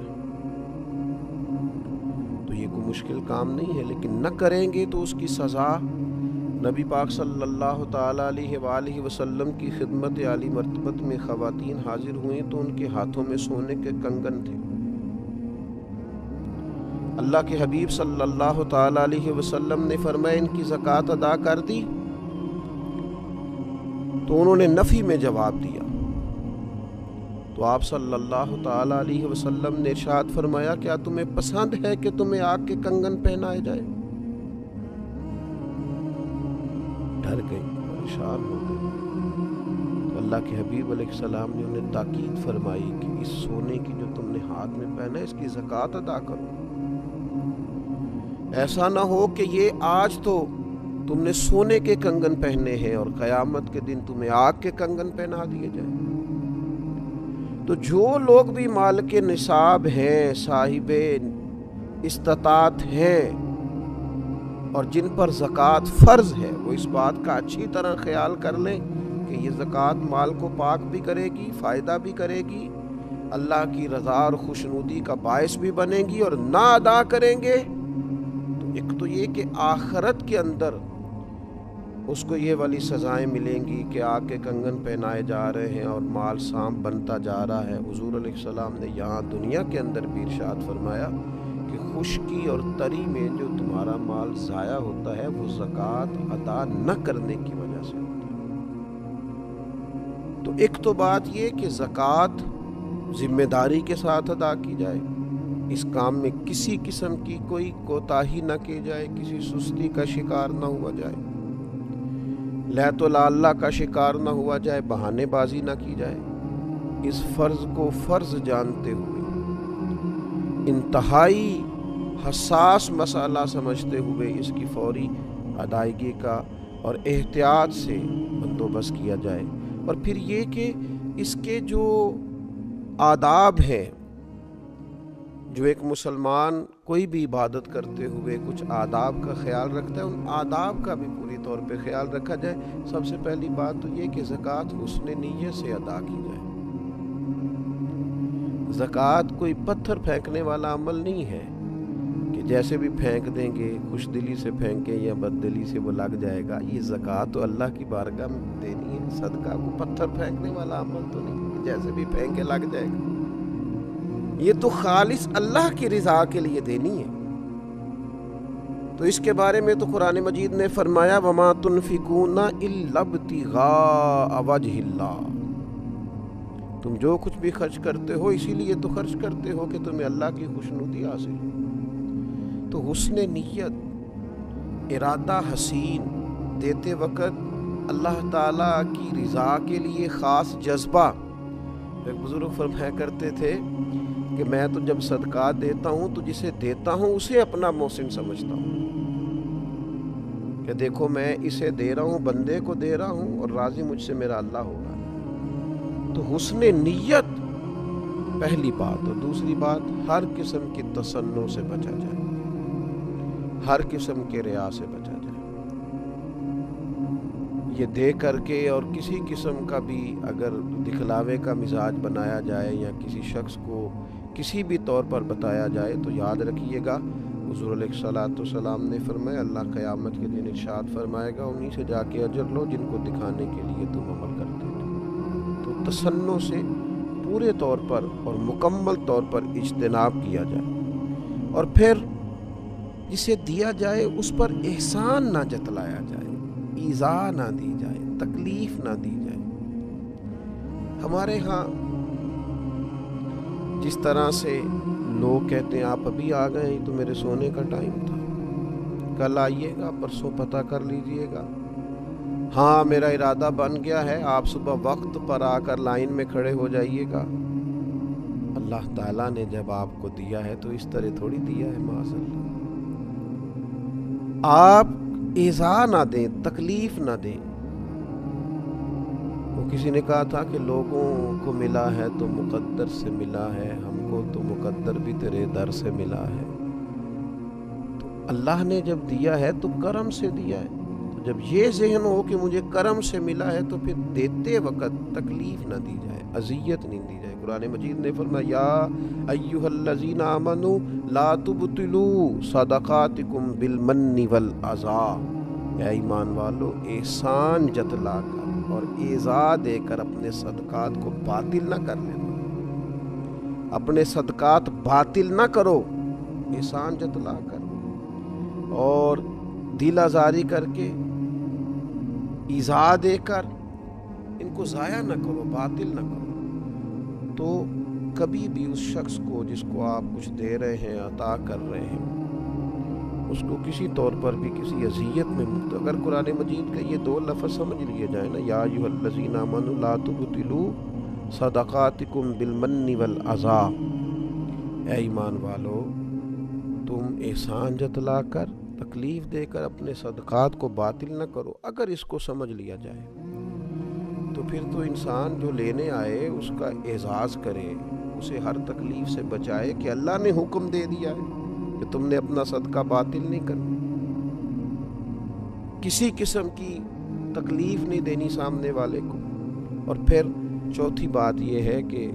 S1: تو یہ کوئی مشکل کام نہیں ہے، لیکن نہ کریں گے تو اس کی سزا۔ نبی پاک صلی اللہ تعالی علیہ وآلہ وسلم کی خدمت عالی مرتبت میں خواتین حاضر ہوئیں تو ان کے ہاتھوں میں سونے کے کنگن تھے۔ اللہ کے حبیب صلی اللہ تعالی علیہ وسلم نے فرمایا ان کی زکوٰۃ ادا کر دی، تو انہوں نے نفی میں جواب دیا، تو آپ صلی اللہ تعالی علیہ وسلم نے ارشاد فرمایا کیا تمہیں پسند ہے کہ تمہیں آگ کے کنگن پہنائے جائے؟ ڈر گئی، پریشان ہو گئی، تو اللہ کے حبیب علیہ السلام نے انہیں تاکید فرمائی کہ اس سونے کی جو تم نے ہاتھ میں پہنا ہے اس کی زکوٰۃ ادا کرو، ایسا نہ ہو کہ یہ آج تو تم نے سونے کے کنگن پہنے ہیں اور قیامت کے دن تمہیں آگ کے کنگن پہنا دیے جائیں۔ تو جو لوگ بھی مال کے نصاب ہیں، صاحب استطاعت ہیں، اور جن پر زکوٰۃ فرض ہے، وہ اس بات کا اچھی طرح خیال کر لیں کہ یہ زکوٰۃ مال کو پاک بھی کرے گی، فائدہ بھی کرے گی، اللہ کی رضا اور خوشنودی کا باعث بھی بنے گی، اور نہ ادا کریں گے تو ایک تو یہ کہ آخرت کے اندر اس کو یہ والی سزائیں ملیں گی کہ آگ کے کنگن پہنائے جا رہے ہیں اور مال سانپ بنتا جا رہا ہے۔ حضور علیہ السلام نے یہاں دنیا کے اندر بھی ارشاد فرمایا کہ خشکی اور تری میں جو تمہارا مال ضائع ہوتا ہے وہ زکوٰۃ ادا نہ کرنے کی وجہ سے ہوتا ہے۔ تو ایک تو بات یہ کہ زکوٰۃ ذمہ داری کے ساتھ ادا کی جائے، اس کام میں کسی قسم کی کوئی کوتاہی نہ کی جائے، کسی سستی کا شکار نہ ہوا جائے، لہت و لاللہ کا شکار نہ ہوا جائے، بہانے بازی نہ کی جائے، اس فرض کو فرض جانتے ہوئے انتہائی حساس مسئلہ سمجھتے ہوئے اس کی فوری ادائیگی کا اور احتیاط سے بندوبست کیا جائے۔ اور پھر یہ کہ اس کے جو آداب ہیں، جو ایک مسلمان کوئی بھی عبادت کرتے ہوئے کچھ آداب کا خیال رکھتا ہے، ان آداب کا بھی پوری طور پہ خیال رکھا جائے۔ سب سے پہلی بات تو یہ کہ زکوٰۃ حسن نیت سے ادا کی جائے۔ زکوٰۃ کوئی پتھر پھینکنے والا عمل نہیں ہے کہ جیسے بھی پھینک دیں گے، خوش دلی سے پھینکیں یا بد دلی سے وہ لگ جائے گا۔ یہ زکوٰۃ تو اللہ کی بارگاہ میں دینی ہے، صدقہ کو پتھر پھینکنے والا عمل تو نہیں کہ جیسے بھی پھینکے لگ جائے گا، یہ تو خالص اللہ کی رضا کے لیے دینی ہے۔ تو اس کے بارے میں تو قرآن مجید نے فرمایا وَمَا تُنْفِقُونَ إِلَّا ابْتِغَاءَ وَجْهِ اللَّهِ، تم جو کچھ بھی خرچ کرتے ہو اسی لیے تو خرچ کرتے ہو کہ تمہیں اللہ کی خوشنودی حاصل ہو۔ تو حسن نیت، ارادہ حسین، دیتے وقت اللہ تعالیٰ کی رضا کے لیے خاص جذبہ۔ ایک بزرگ فرمایا کرتے تھے کہ میں تو جب صدقات دیتا ہوں تو جسے دیتا ہوں اسے اپنا محسن سمجھتا ہوں کہ دیکھو میں اسے دے رہا ہوں، بندے کو دے رہا ہوں اور راضی مجھ سے میرا اللہ ہوگا۔ تو حسن نیت پہلی بات، اور دوسری بات ہر قسم کی تصنع سے بچا جائے، ہر قسم کے ریا سے بچا جائے۔ یہ دے کر کے اور کسی قسم کا بھی اگر دکھلاوے کا مزاج بنایا جائے یا کسی شخص کو کسی بھی طور پر بتایا جائے تو یاد رکھیے گا، حضور علیہ الصلوۃ والسلام نے فرمایا اللہ قیامت کے دن ارشاد فرمائے گا انہی سے جا کے اجر لو جن کو دکھانے کے لیے تم عمل کرتے تھے۔ تو تصنع سے پورے طور پر اور مکمل طور پر اجتناب کیا جائے، اور پھر جسے دیا جائے اس پر احسان نہ جتلایا جائے، ایذا نہ دی جائے، تکلیف نہ دی جائے۔ ہمارے ہاں جس طرح سے لوگ کہتے ہیں آپ ابھی آ گئے، تو میرے سونے کا ٹائم تھا، کل آئیے گا، پرسوں پتہ کر لیجئے گا، ہاں میرا ارادہ بن گیا ہے، آپ صبح وقت پر آ کر لائن میں کھڑے ہو جائیے گا۔ اللہ تعالیٰ نے جب آپ کو دیا ہے تو اس طرح تھوڑی دیا ہے، معاذ اللہ۔ آپ ایذا نہ دیں، تکلیف نہ دیں۔ وہ کسی نے کہا تھا کہ لوگوں کو ملا ہے تو مقدر سے ملا ہے، ہم کو تو مقدر بھی تیرے در سے ملا ہے۔ تو اللہ نے جب دیا ہے تو کرم سے دیا ہے، تو جب یہ ذہن ہو کہ مجھے کرم سے ملا ہے تو پھر دیتے وقت تکلیف نہ دی جائے، اذیت نہیں دی جائے۔ قرآن مجید نے فرمایا یا ایھا الذین آمنوا لا تبطلوا صدقاتکم بالمن والعذی، اے ایمان والو احسان جتلا کر اور ایذا دے کر اپنے صدقات کو باطل نہ کر لینا، اپنے صدقات باطل نہ کرو، احسان جتلا کر اور دل آزاری کر کے ایذا دے کر ان کو ضائع نہ کرو، باطل نہ کرو۔ تو کبھی بھی اس شخص کو جس کو آپ کچھ دے رہے ہیں، عطا کر رہے ہیں، اس کو کسی طور پر بھی کسی اذیت میں مبتلا، اگر قرآن مجید کا یہ دو لفظ سمجھ لیے جائیں نا، یا ایھا الذین آمنوا لا تبطلوا صدقاتکم بالمن والعذی، اے ایمان والو تم احسان جتلا کر، تکلیف دے کر اپنے صدقات کو باطل نہ کرو۔ اگر اس کو سمجھ لیا جائے تو پھر تو انسان جو لینے آئے اس کا اعزاز کرے، اسے ہر تکلیف سے بچائے کہ اللہ نے حکم دے دیا ہے کہ تم نے اپنا صدقہ باطل نہیں کرنا، کسی قسم کی تکلیف نہیں دینی سامنے والے کو۔ اور پھر چوتھی بات یہ ہے کہ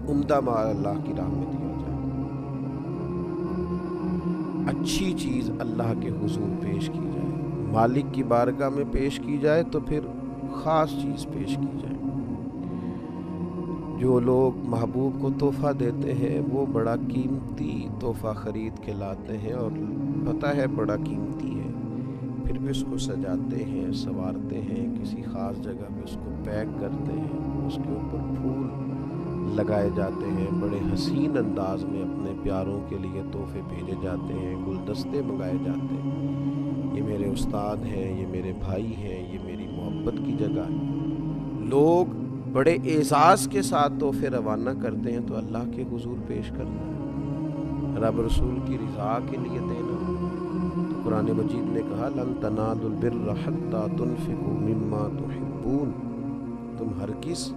S1: عمدہ مال اللہ کی راہ میں دیا جائے، اچھی چیز اللہ کے حضور پیش کی جائے، مالک کی بارگاہ میں پیش کی جائے تو پھر خاص چیز پیش کی جائے۔ جو لوگ محبوب کو تحفہ دیتے ہیں وہ بڑا قیمتی تحفہ خرید کے لاتے ہیں اور پتہ ہے بڑا قیمتی ہے، پھر بھی اس کو سجاتے ہیں، سنوارتے ہیں، کسی خاص جگہ پہ اس کو پیک کرتے ہیں، اس کے اوپر پھول لگائے جاتے ہیں، بڑے حسین انداز میں اپنے پیاروں کے لیے تحفے بھیجے جاتے ہیں، گلدستے منگائے جاتے ہیں، یہ میرے استاد ہیں، یہ میرے بھائی ہیں، یہ میری محبت کی جگہ ہے۔ لوگ بڑے اعزاز کے ساتھ تحفے روانہ کرتے ہیں تو اللہ کے حضور پیش کرنا ہے، رب رسول کی رضا کے لیے دینا۔ تو قرآن مجید نے کہا لن تنالوا البر حتی تنفقوا مما تحبون، تم ہرگز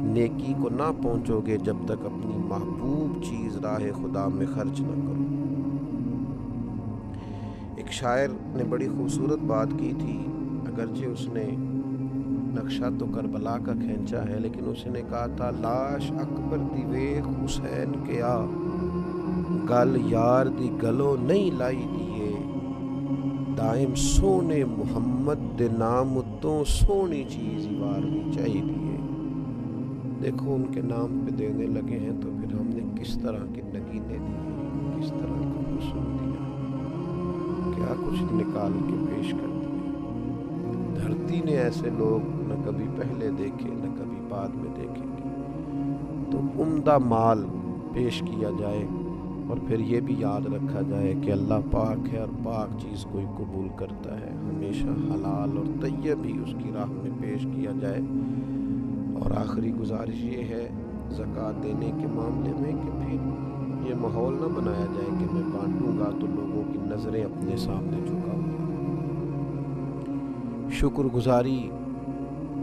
S1: نیکی کو نہ پہنچو گے جب تک اپنی محبوب چیز راہ خدا میں خرچ نہ کرو۔ ایک شاعر نے بڑی خوبصورت بات کی تھی، اگرچہ اس نے نقشہ تو کربلا کا کھینچا ہے، لیکن اس نے کہا تھا لاش اکبر دی ویکھ حسین کیا، گل یار دی گلو نہیں لائی دیے، دائم سونے محمد دے نام تو سونی چیز وارنی چاہیے۔ دیکھو ان کے نام پہ دینے لگے ہیں تو پھر ہم نے کس طرح کی نگینے دی، کس طرح کا حسن دیا، کیا کچھ نکال کے پیش کر دیا۔ دھرتی نے ایسے لوگ نہ کبھی پہلے دیکھے نہ کبھی بعد میں دیکھیں گے۔ تو عمدہ مال پیش کیا جائے اور پھر یہ بھی یاد رکھا جائے کہ اللہ پاک ہے اور پاک چیز کوئی قبول کرتا ہے، ہمیشہ حلال اور طیب ہی اس کی راہ میں پیش کیا جائے۔ اور آخری گزارش یہ ہے زکوٰۃ دینے کے معاملے میں کہ پھر یہ ماحول نہ بنایا جائے کہ میں بانٹوں گا تو لوگوں کی نظریں اپنے سامنے جھکاؤں گا۔ شکر گزاری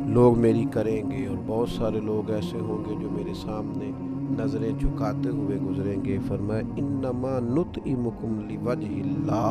S1: لوگ میری کریں گے اور بہت سارے لوگ ایسے ہوں گے جو میرے سامنے نظریں جھکاتے ہوئے گزریں گے۔ فرمایا انما نطعمکم لوجہ اللہ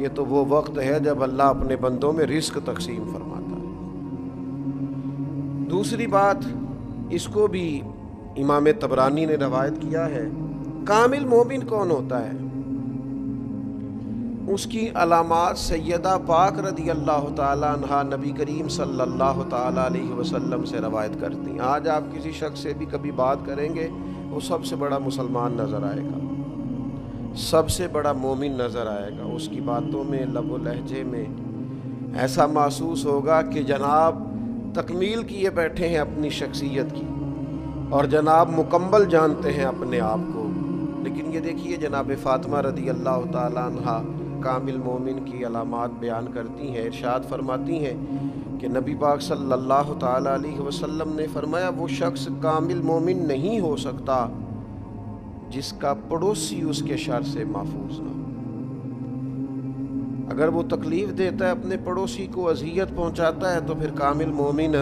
S1: یہ تو وہ وقت ہے جب اللہ اپنے بندوں میں رزق تقسیم فرماتا ہے۔ دوسری بات، اس کو بھی امام طبرانی نے روایت کیا ہے، کامل مومن کون ہوتا ہے؟ اس کی علامات سیدہ پاک رضی اللہ تعالیٰ عنہا نبی کریم صلی اللہ تعالیٰ علیہ وسلم سے روایت کرتی ہیں۔ آج آپ کسی شخص سے بھی کبھی بات کریں گے، وہ سب سے بڑا مسلمان نظر آئے گا، سب سے بڑا مومن نظر آئے گا۔ اس کی باتوں میں، لب و لہجے میں ایسا محسوس ہوگا کہ جناب تکمیل کیے بیٹھے ہیں اپنی شخصیت کی، اور جناب مکمل جانتے ہیں اپنے آپ کو۔ لیکن یہ دیکھیے جناب فاطمہ رضی اللہ تعالیٰ عنہا کامل مومن کی علامات بیان کرتی ہیں، ارشاد فرماتی ہیں کہ نبی پاک صلی اللہ تعالیٰ علیہ وسلم نے فرمایا وہ شخص کامل مومن نہیں ہو سکتا جس کا پڑوسی اس کے شر سے محفوظ نہ ہو۔ اگر وہ تکلیف دیتا ہے، اپنے پڑوسی کو اذیت پہنچاتا ہے، تو پھر کامل مومن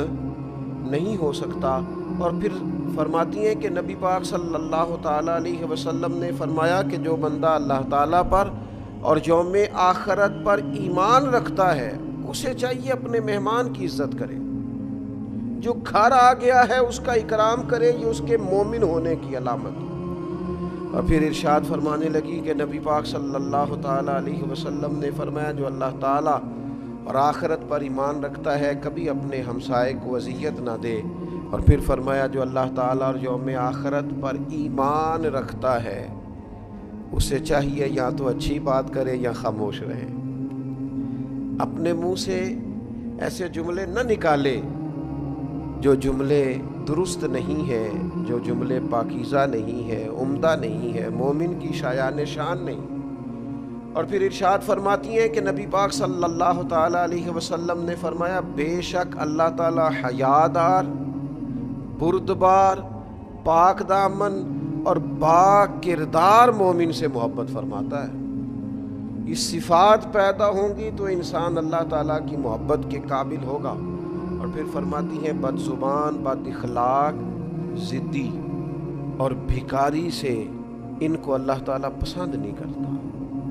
S1: نہیں ہو سکتا۔ اور پھر فرماتی ہیں کہ نبی پاک صلی اللہ تعالیٰ علیہ وسلم نے فرمایا کہ جو بندہ اللہ تعالیٰ پر اور یوم آخرت پر ایمان رکھتا ہے، اسے چاہیے اپنے مہمان کی عزت کرے، جو گھر آ گیا ہے اس کا اکرام کرے، یہ اس کے مومن ہونے کی علامت ہے۔ اور پھر ارشاد فرمانے لگی کہ نبی پاک صلی اللہ تعالیٰ علیہ وسلم نے فرمایا جو اللہ تعالیٰ اور آخرت پر ایمان رکھتا ہے کبھی اپنے ہمسائے کو اذیت نہ دے۔ اور پھر فرمایا جو اللہ تعالیٰ اور یوم آخرت پر ایمان رکھتا ہے اسے چاہیے یا تو اچھی بات کرے یا خاموش رہے، اپنے منہ سے ایسے جملے نہ نکالے جو جملے درست نہیں ہیں، جو جملے پاکیزہ نہیں ہیں، عمدہ نہیں ہیں، مومن کی شایان شان نہیں۔ اور پھر ارشاد فرماتی ہیں کہ نبی پاک صلی اللہ تعالیٰ علیہ وسلم نے فرمایا بے شک اللہ تعالیٰ حیادار، بردبار، پاک دامن اور پاک کردار مومن سے محبت فرماتا ہے۔ یہ صفات پیدا ہوں گی تو انسان اللہ تعالیٰ کی محبت کے قابل ہوگا۔ اور پھر فرماتی ہیں بد زبان، بد اخلاق، ضدی اور بھکاری سے ان کو اللہ تعالیٰ پسند نہیں کرتا۔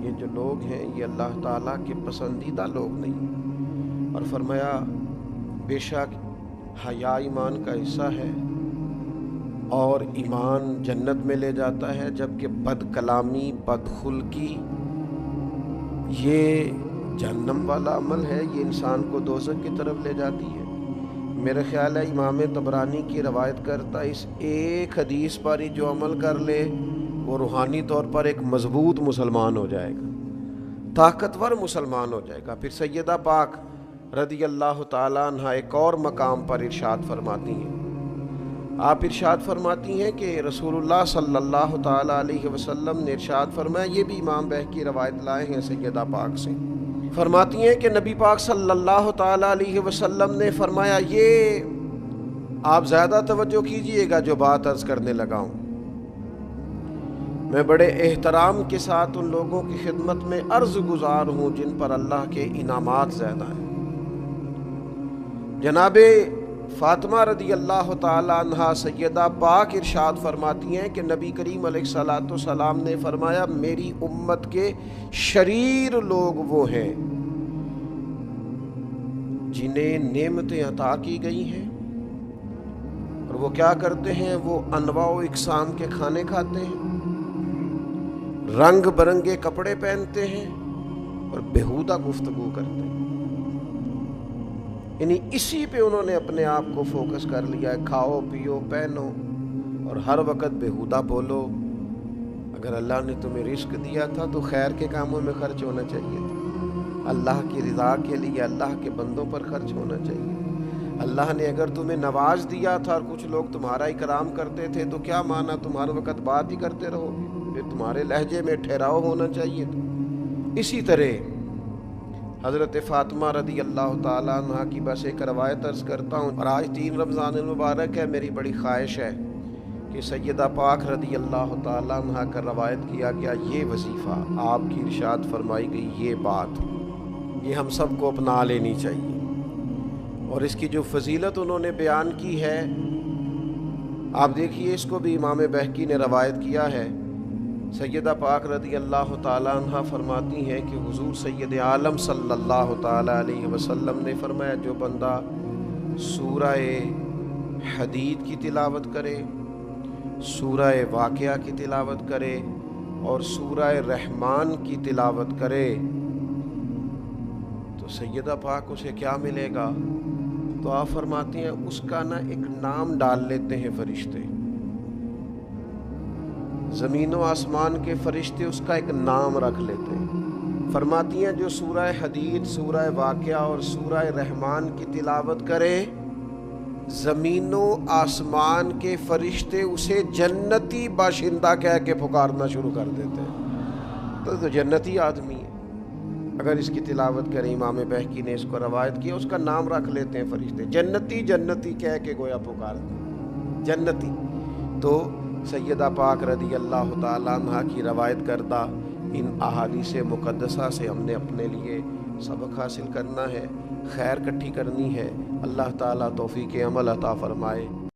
S1: یہ جو لوگ ہیں یہ اللہ تعالیٰ کے پسندیدہ لوگ نہیں۔ اور فرمایا بے شک حیا ایمان کا حصہ ہے اور ایمان جنت میں لے جاتا ہے، جبکہ بد کلامی، بد خلقی یہ جہنم والا عمل ہے، یہ انسان کو دوزخ کی طرف لے جاتی ہے۔ میرا خیال ہے امام طبرانی کی روایت کرتا اس ایک حدیث پر ہی جو عمل کر لے وہ روحانی طور پر ایک مضبوط مسلمان ہو جائے گا، طاقتور مسلمان ہو جائے گا۔ پھر سیدہ پاک رضی اللہ تعالیٰ عنہ ایک اور مقام پر ارشاد فرماتی ہیں، آپ ارشاد فرماتی ہیں کہ رسول اللہ صلی اللہ تعالیٰ علیہ وسلم نے ارشاد فرمایا، یہ بھی امام بہقی روایت لائے ہیں سیدہ پاک سے، فرماتی ہیں کہ نبی پاک صلی اللہ تعالیٰ علیہ وسلم نے فرمایا، یہ آپ زیادہ توجہ کیجئے گا جو بات عرض کرنے لگا ہوں، میں بڑے احترام کے ساتھ ان لوگوں کی خدمت میں عرض گزار ہوں جن پر اللہ کے انعامات زیادہ ہیں۔ جناب فاطمہ رضی اللہ تعالیٰ عنہا سیدہ پاک ارشاد فرماتی ہیں کہ نبی کریم علیہ الصلاۃ والسلام نے فرمایا میری امت کے شریر لوگ وہ ہیں جنہیں نعمتیں عطا کی گئی ہیں اور وہ کیا کرتے ہیں، وہ انواع و اقسام کے کھانے کھاتے ہیں، رنگ برنگے کپڑے پہنتے ہیں اور بیہودہ گفتگو کرتے ہیں، یعنی اسی پہ انہوں نے اپنے آپ کو فوکس کر لیا ہے، کھاؤ پیو پہنو اور ہر وقت بیہودہ بولو۔ اگر اللہ نے تمہیں رزق دیا تھا تو خیر کے کاموں میں خرچ ہونا چاہیے تھا، اللہ کی رضا کے لیے اللہ کے بندوں پر خرچ ہونا چاہیے۔ اللہ نے اگر تمہیں نواز دیا تھا اور کچھ لوگ تمہارا اکرام کرتے تھے تو کیا مانا تم ہر وقت بات ہی کرتے رہو گے، پھر تمہارے لہجے میں ٹھہراؤ ہونا چاہیے تھا۔ اسی طرح حضرت فاطمہ رضی اللہ تعالیٰ عنہ کی بس ایک روایت عرض کرتا ہوں، اور آج 3 رمضان المبارک ہے، میری بڑی خواہش ہے کہ سیدہ پاک رضی اللہ تعالیٰ عنہ کا روایت کیا گیا یہ وظیفہ، آپ کی ارشاد فرمائی گئی یہ بات، یہ ہم سب کو اپنا لینی چاہیے۔ اور اس کی جو فضیلت انہوں نے بیان کی ہے، آپ دیکھیے اس کو بھی امام بہقی نے روایت کیا ہے سیدہ پاک رضی اللہ تعالیٰ عنہ فرماتی ہیں کہ حضور سید عالم صلی اللہ تعالیٰ علیہ وسلم نے فرمایا جو بندہ سورہ حدید کی تلاوت کرے، سورہ واقعہ کی تلاوت کرے اور سورہ رحمان کی تلاوت کرے تو سیدہ پاک اسے کیا ملے گا؟ تو آپ فرماتی ہیں اس کا نا ایک نام ڈال لیتے ہیں فرشتے، زمین و آسمان کے فرشتے اس کا ایک نام رکھ لیتے ہیں۔ فرماتی ہیں جو سورہ حدید، سورہ واقعہ اور سورہ رحمان کی تلاوت کرے، زمین و آسمان کے فرشتے اسے جنتی باشندہ کہہ کے پکارنا شروع کر دیتے ہیں۔ تو جنتی آدمی ہے اگر اس کی تلاوت کرے۔ امام بہقی نے اس کو روایت کیا، اس کا نام رکھ لیتے ہیں فرشتے، جنتی جنتی کہہ کے گویا پکارتے ہیں، جنتی۔ تو سیدہ پاک رضی اللہ تعالیٰ عنہ کی روایت کردہ ان احادیث مقدسہ سے ہم نے اپنے لیے سبق حاصل کرنا ہے، خیر کٹھی کرنی ہے۔ اللہ تعالیٰ توفیق عمل عطا فرمائے۔